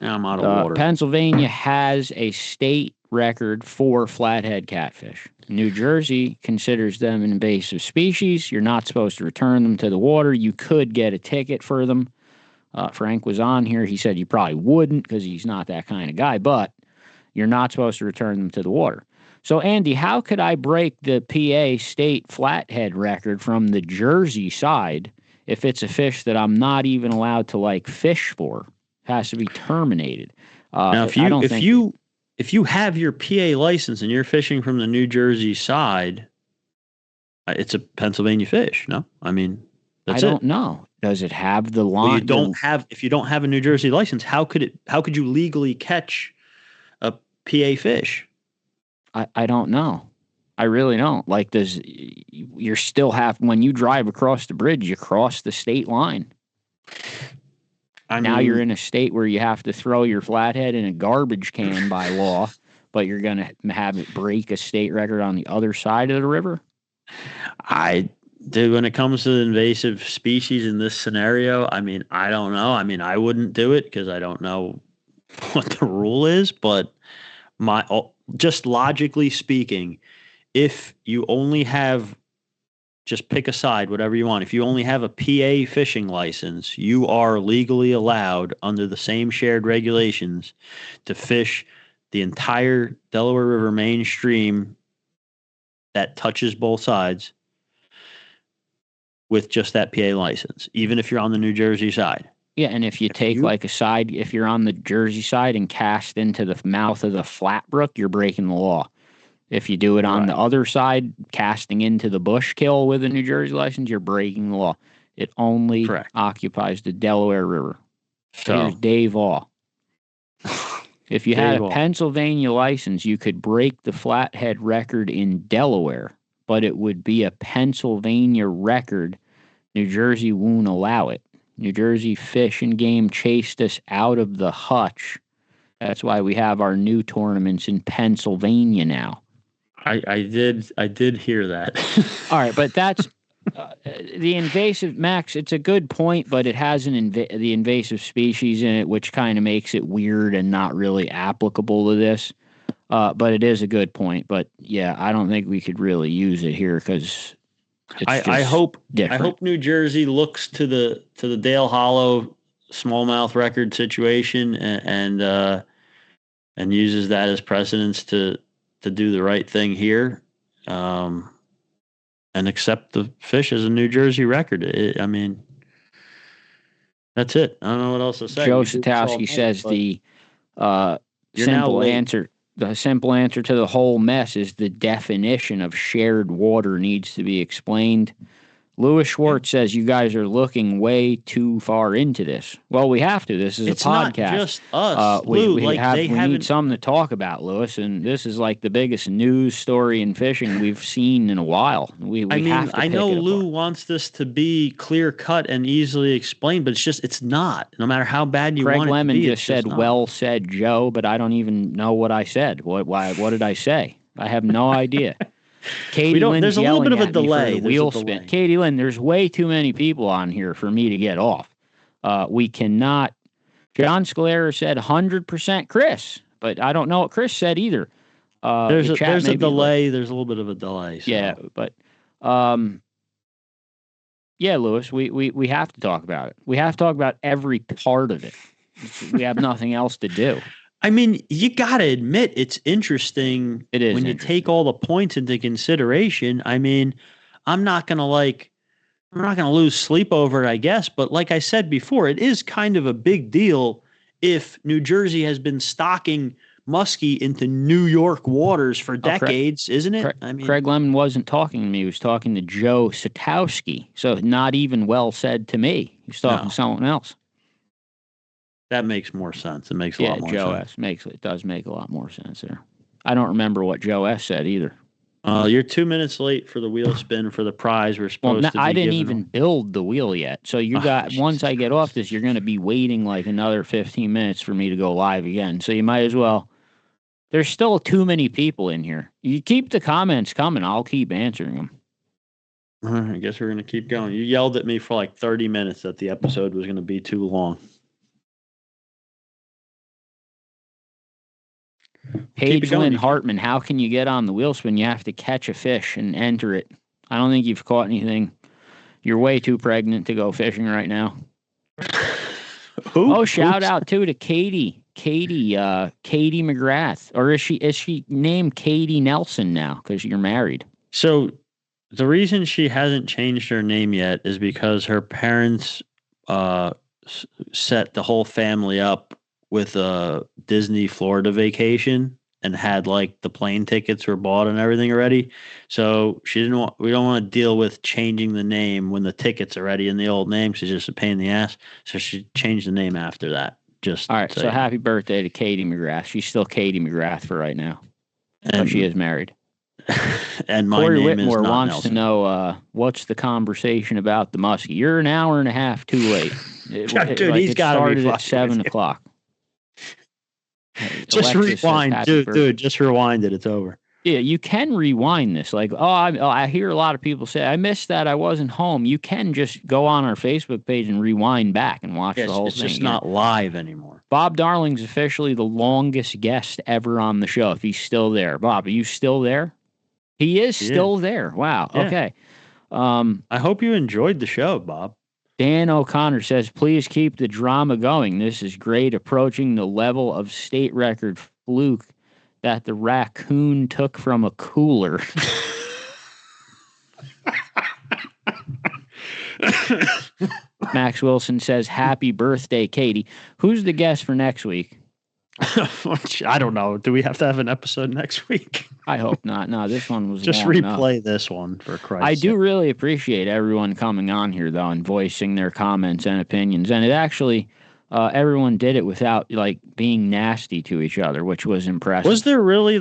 Now I'm out of water. Pennsylvania has a state record for flathead catfish. New Jersey considers them an invasive species. You're not supposed to return them to the water. You could get a ticket for them. Frank was on here. He said you probably wouldn't because he's not that kind of guy, but you're not supposed to return them to the water. So, Andy, how could I break the PA state flathead record from the Jersey side if it's a fish that I'm not even allowed to fish for? It has to be terminated. Now, if you have your PA license and you're fishing from the New Jersey side, it's a Pennsylvania fish. No, I mean I don't know. Does it have the line? Well, if you don't have a New Jersey license, how could you legally catch a PA fish? I don't know. I really don't. You're still when you drive across the bridge, you cross the state line. Now you're in a state where you have to throw your flathead in a garbage can by law, but you're going to have it break a state record on the other side of the river? When it comes to invasive species in this scenario, I don't know. I wouldn't do it because I don't know what the rule is, but just logically speaking, if you only have, just pick a side, whatever you want. If you only have a PA fishing license, you are legally allowed under the same shared regulations to fish the entire Delaware River mainstream that touches both sides with just that PA license, even if you're on the New Jersey side. Yeah, and if you take like a side, if you're on the Jersey side and cast into the mouth of the flat brook, you're breaking the law. If you do it on the other side, casting into the Bushkill with a New Jersey license, you're breaking the law. It only occupies the Delaware River. So here's Dave All. If you had a Pennsylvania license, you could break the flathead record in Delaware, but it would be a Pennsylvania record. New Jersey won't allow it. New Jersey Fish and Game chased us out of the hutch. That's why we have our new tournaments in Pennsylvania now. I did hear that. All right, but that's the invasive, Max. It's a good point, but it has the invasive species in it, which kind of makes it weird and not really applicable to this. But it is a good point. But yeah, I don't think we could really use it here because I hope New Jersey looks to the Dale Hollow smallmouth record situation and uses that as precedence to do the right thing here, and accept the fish as a New Jersey record. I mean, that's it. I don't know what else to say. Joe Satowski says the simple answer to the whole mess is the definition of shared water needs to be explained. Lewis Schwartz says you guys are looking way too far into this. Well, we have to. This is a podcast. It's not just us. We need something to talk about, Lewis, and this is like the biggest news story in fishing we've seen in a while. I know Lou wants this to be clear cut and easily explained, but it's not. No matter how bad you want it to be. Craig Lemon just said, "Well said, Joe," but I don't even know what I said. What did I say? I have no idea. Katie Lynn's there's a little bit of a delay. Wheel spin. Katie Lynn, there's way too many people on here for me to get off. We cannot. John Scalera said 100% Chris, but I don't know what Chris said either. There's a delay. There's a little bit of a delay. So. Yeah, but yeah, Lewis, we have to talk about it. We have to talk about every part of it. We have nothing else to do. I mean, you got to admit it's interesting when you take all the points into consideration. I mean, I'm not going to lose sleep over it, I guess. But like I said before, it is kind of a big deal if New Jersey has been stocking muskie into New York waters for decades, isn't it? Craig Lemon wasn't talking to me. He was talking to Joe Satowski. So not even well said to me. He was talking to someone else. That makes more sense. It makes a lot more sense. It does make a lot more sense there. I don't remember what Joe S. said either. You're 2 minutes late for the wheel spin for the prize we're supposed to be I didn't even build the wheel yet. So once I get off this, you're going to be waiting like another 15 minutes for me to go live again. So you might as well. There's still too many people in here. You keep the comments coming. I'll keep answering them. I guess we're going to keep going. You yelled at me for like 30 minutes that the episode was going to be too long. Paige Lynn Hartman, how can you get on the wheel spin? You have to catch a fish and enter it. I don't think you've caught anything. You're way too pregnant to go fishing right now. Shout out to Katie McGrath. Or is she named Katie Nelson now because you're married? So the reason she hasn't changed her name yet is because her parents set the whole family up with a Disney Florida vacation and had like the plane tickets were bought and everything already. So we don't want to deal with changing the name when the tickets are already in the old name. She's just a pain in the ass. So she changed the name after that. All right. So happy birthday to Katie McGrath. She's still Katie McGrath for right now. But she is married. And my Corey name Whitmore is not wants Nelson. to know what's the conversation about the muskie. You're an hour and a half too late. Dude, he's got to be started at 7 o'clock. Just rewind, dude. Just rewind it. It's over. Yeah, you can rewind this. Like, I hear a lot of people say, I missed that. I wasn't home. You can just go on our Facebook page and rewind back and watch the whole It's thing. just not live anymore. Bob Darling's officially the longest guest ever on the show, if he's still there. Bob, are you still there? He is still there. Wow. Yeah. Okay. I hope you enjoyed the show, Bob. Dan O'Connor says, please keep the drama going. This is great, approaching the level of state record fluke that the raccoon took from a cooler. Max Wilson says, happy birthday, Katie. Who's the guest for next week? I don't know. Do we have to have an episode next week? I hope not. No, this one was just long replay enough. This one for Christ's I sake. do really appreciate everyone coming on here, though, and voicing their comments and opinions. And it actually, everyone did it without like being nasty to each other, which was impressive. Was there really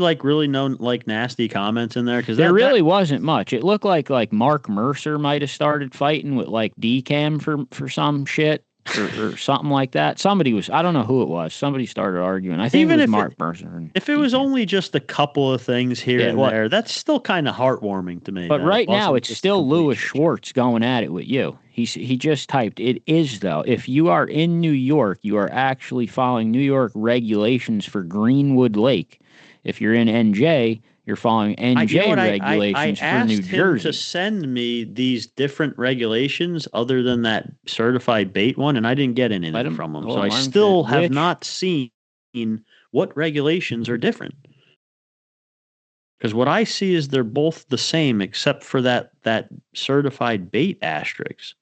no nasty comments in there? Because there really wasn't much. It looked like Mark Mercer might have started fighting with like DCAM for some shit. Or something like that. Somebody was, I don't know who it was. Somebody started arguing. I think even it was Mark Mercer. If it was only just a couple of things here and there, that's still kind of heartwarming to me. But right now, it's still Louis Schwartz going at it with you. He just typed, it is, though. If you are in New York, you are actually following New York regulations for Greenwood Lake. If you're in NJ, you're following NJ regulations I for New asked him Jersey. to send me these different regulations other than that certified bait one, and I didn't get anything from him. So I still have not seen what regulations are different. Because what I see is they're both the same except for that certified bait asterisk.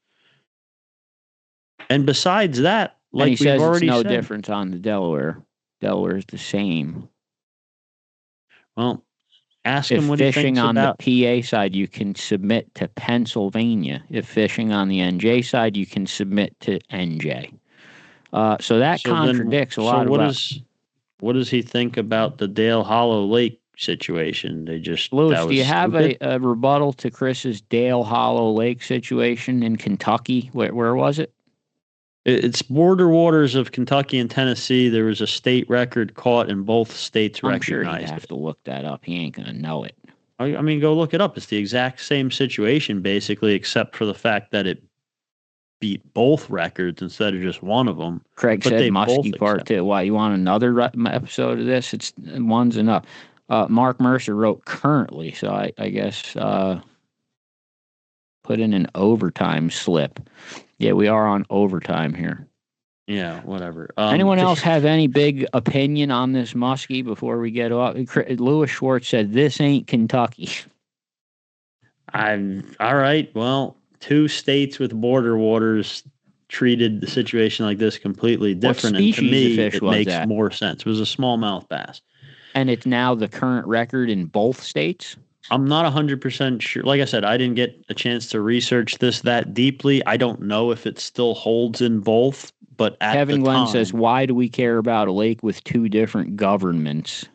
And besides that, like and he says already it's no said, difference on the Delaware. Delaware is the same. Well, ask him what he thinks fishing on about. the PA side, you can submit to Pennsylvania. If fishing on the NJ side, you can submit to NJ. So that contradicts a lot. What does he think about the Dale Hollow Lake situation? Lewis, do you have a rebuttal to Chris's Dale Hollow Lake situation in Kentucky? Where was it? It's border waters of Kentucky and Tennessee. There was a state record caught in both states. I'm sure he'd have to look that up. He ain't gonna know it. I mean, go look it up. It's the exact same situation, basically, except for the fact that it beat both records instead of just one of them. Craig said Muskie part 2. Why, you want another episode of this? One's enough. Mark Mercer wrote currently, so I guess put in an overtime slip. Yeah, we are on overtime here. Yeah, whatever. Anyone else have any big opinion on this muskie before we get off? Louis Schwartz said, this ain't Kentucky. All right. Well, 2 states with border waters treated the situation like this completely different. And to me, it makes more sense. It was a smallmouth bass. And it's now the current record in both states? I'm not 100% sure. Like I said, I didn't get a chance to research this that deeply. I don't know if it still holds in both, but at Kevin the Glenn time, says, why do we care about a lake with 2 different governments?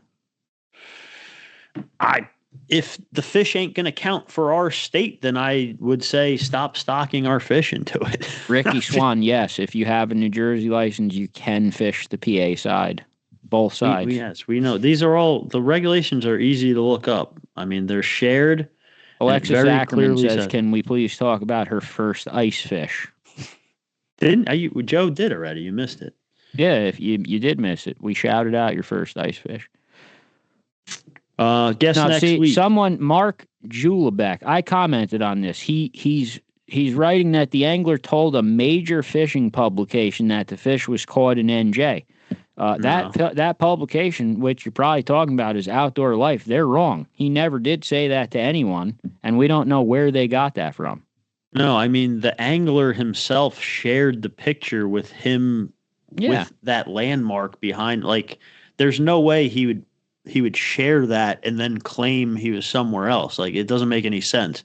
If the fish ain't going to count for our state, then I would say stop stocking our fish into it. Ricky Swan, yes. If you have a New Jersey license, you can fish the PA side. Both sides. Yes, we know. These are all, the regulations are easy to look up. I mean, they're shared. Alexis Ackerman says, can we please talk about her first ice fish? Joe did already. You missed it. Yeah, if you did miss it. We shouted out your first ice fish. Next week. Someone, Mark Julebeck, I commented on this. He's writing that the angler told a major fishing publication that the fish was caught in NJ. That publication, which you're probably talking about, is Outdoor Life. They're wrong. He never did say that to anyone, and we don't know where they got that from. No, I mean, the angler himself shared the picture with him with that landmark behind. Like, there's no way he would share that and then claim he was somewhere else. Like, it doesn't make any sense.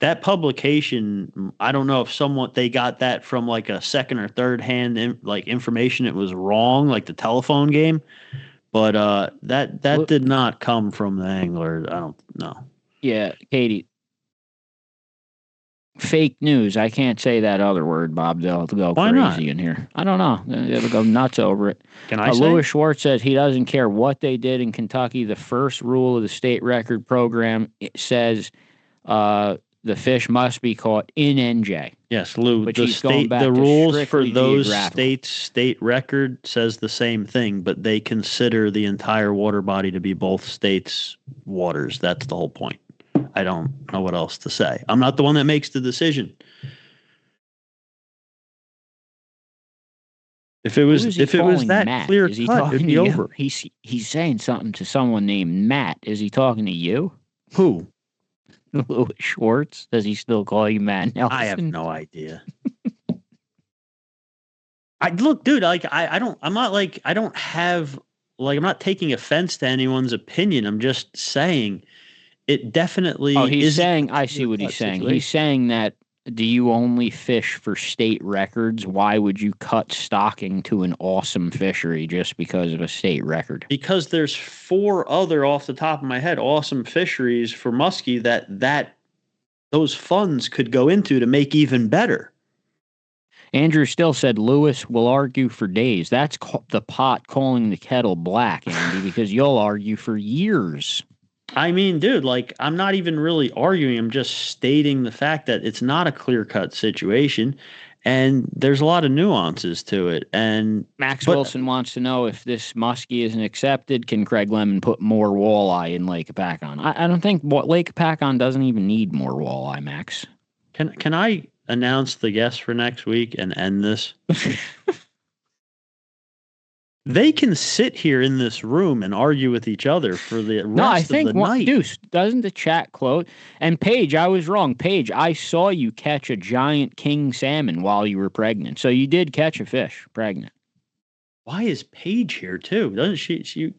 That publication, I don't know if they got that from like a second or third hand information. It was wrong, like the telephone game, but that did not come from the angler. I don't know. Yeah, Katie. fake news. I can't say that other word, Bob. They'll go Why crazy not? in here. I don't know. They'll go nuts over it. Can I say? Louis Schwartz says he doesn't care what they did in Kentucky. The first rule of the state record program says the fish must be caught in NJ. Yes, Lou. But The rules for those geographical. state record says the same thing, but they consider the entire water body to be both states' waters. That's the whole point. I don't know what else to say. I'm not the one that makes the decision. If it was that Matt? clear Is he cut, talking it'd to be you? over. He's saying something to someone named Matt. Is he talking to you? Who? Louis Schwartz? Does he still call you Matt Nelson? I have no idea. Look, dude, like I'm not taking offense to anyone's opinion. I'm just saying it definitely he's isn't saying, a I see what he's saying. situation. He's saying that, do you only fish for state records? Why would you cut stocking to an awesome fishery just because of a state record? Because there's 4 other off the top of my head awesome fisheries for muskie that those funds could go into to make even better. Andrew still said Lewis will argue for days. That's the pot calling the kettle black, Andy, because you'll argue for years. I mean, dude, like, I'm not even really arguing. I'm just stating the fact that it's not a clear-cut situation, and there's a lot of nuances to it. And Wilson wants to know if this muskie isn't accepted, can Craig Lemon put more walleye in Lake Apacon? I don't think Lake Apacon doesn't even need more walleye, Max. Can I announce the guest for next week and end this? They can sit here in this room and argue with each other for the rest of the night. Deuce, doesn't the chat close? And Paige, I was wrong. Paige, I saw you catch a giant king salmon while you were pregnant. So you did catch a fish pregnant. Why is Paige here too? Doesn't she She's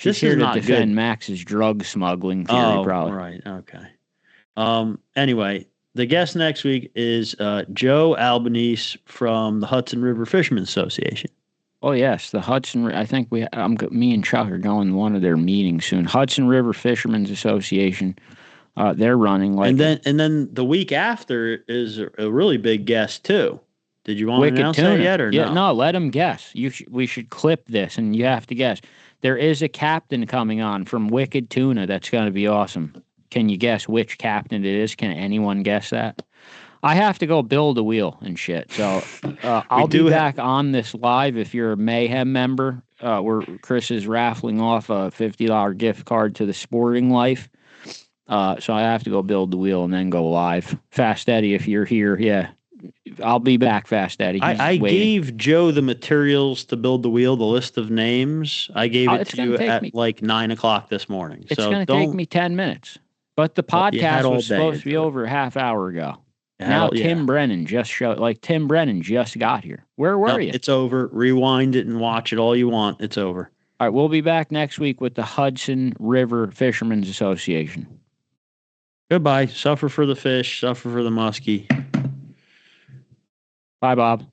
this here is to not defend good. Max's drug smuggling theory, probably. Right. Okay. Anyway, the guest next week is Joe Albanese from the Hudson River Fishermen's Association. Oh yes, the Hudson. I think me and Chuck are going to one of their meetings soon. Hudson River Fishermen's Association. They're running like. And then the week after is a really big guest too. Did you want to announce that yet or no? No, let them guess. We should clip this, and you have to guess. There is a captain coming on from Wicked Tuna. That's going to be awesome. Can you guess which captain it is? Can anyone guess that? I have to go build a wheel and shit. So I'll be back on this live if you're a Mayhem member. Where Chris is raffling off a $50 gift card to the Sporting Life. So I have to go build the wheel and then go live. Fast Eddie, if you're here, yeah. I'll be back, Fast Eddie. I gave Joe the materials to build the wheel, the list of names. I gave it to you at like 9 o'clock this morning. It's going to take me 10 minutes. But the podcast was supposed to be over a half hour ago. Now Tim Brennan just got here. Where were you? It's over. Rewind it and watch it all you want. It's over. All right, we'll be back next week with the Hudson River Fishermen's Association. Goodbye. Suffer for the fish. Suffer for the muskie. Bye, Bob.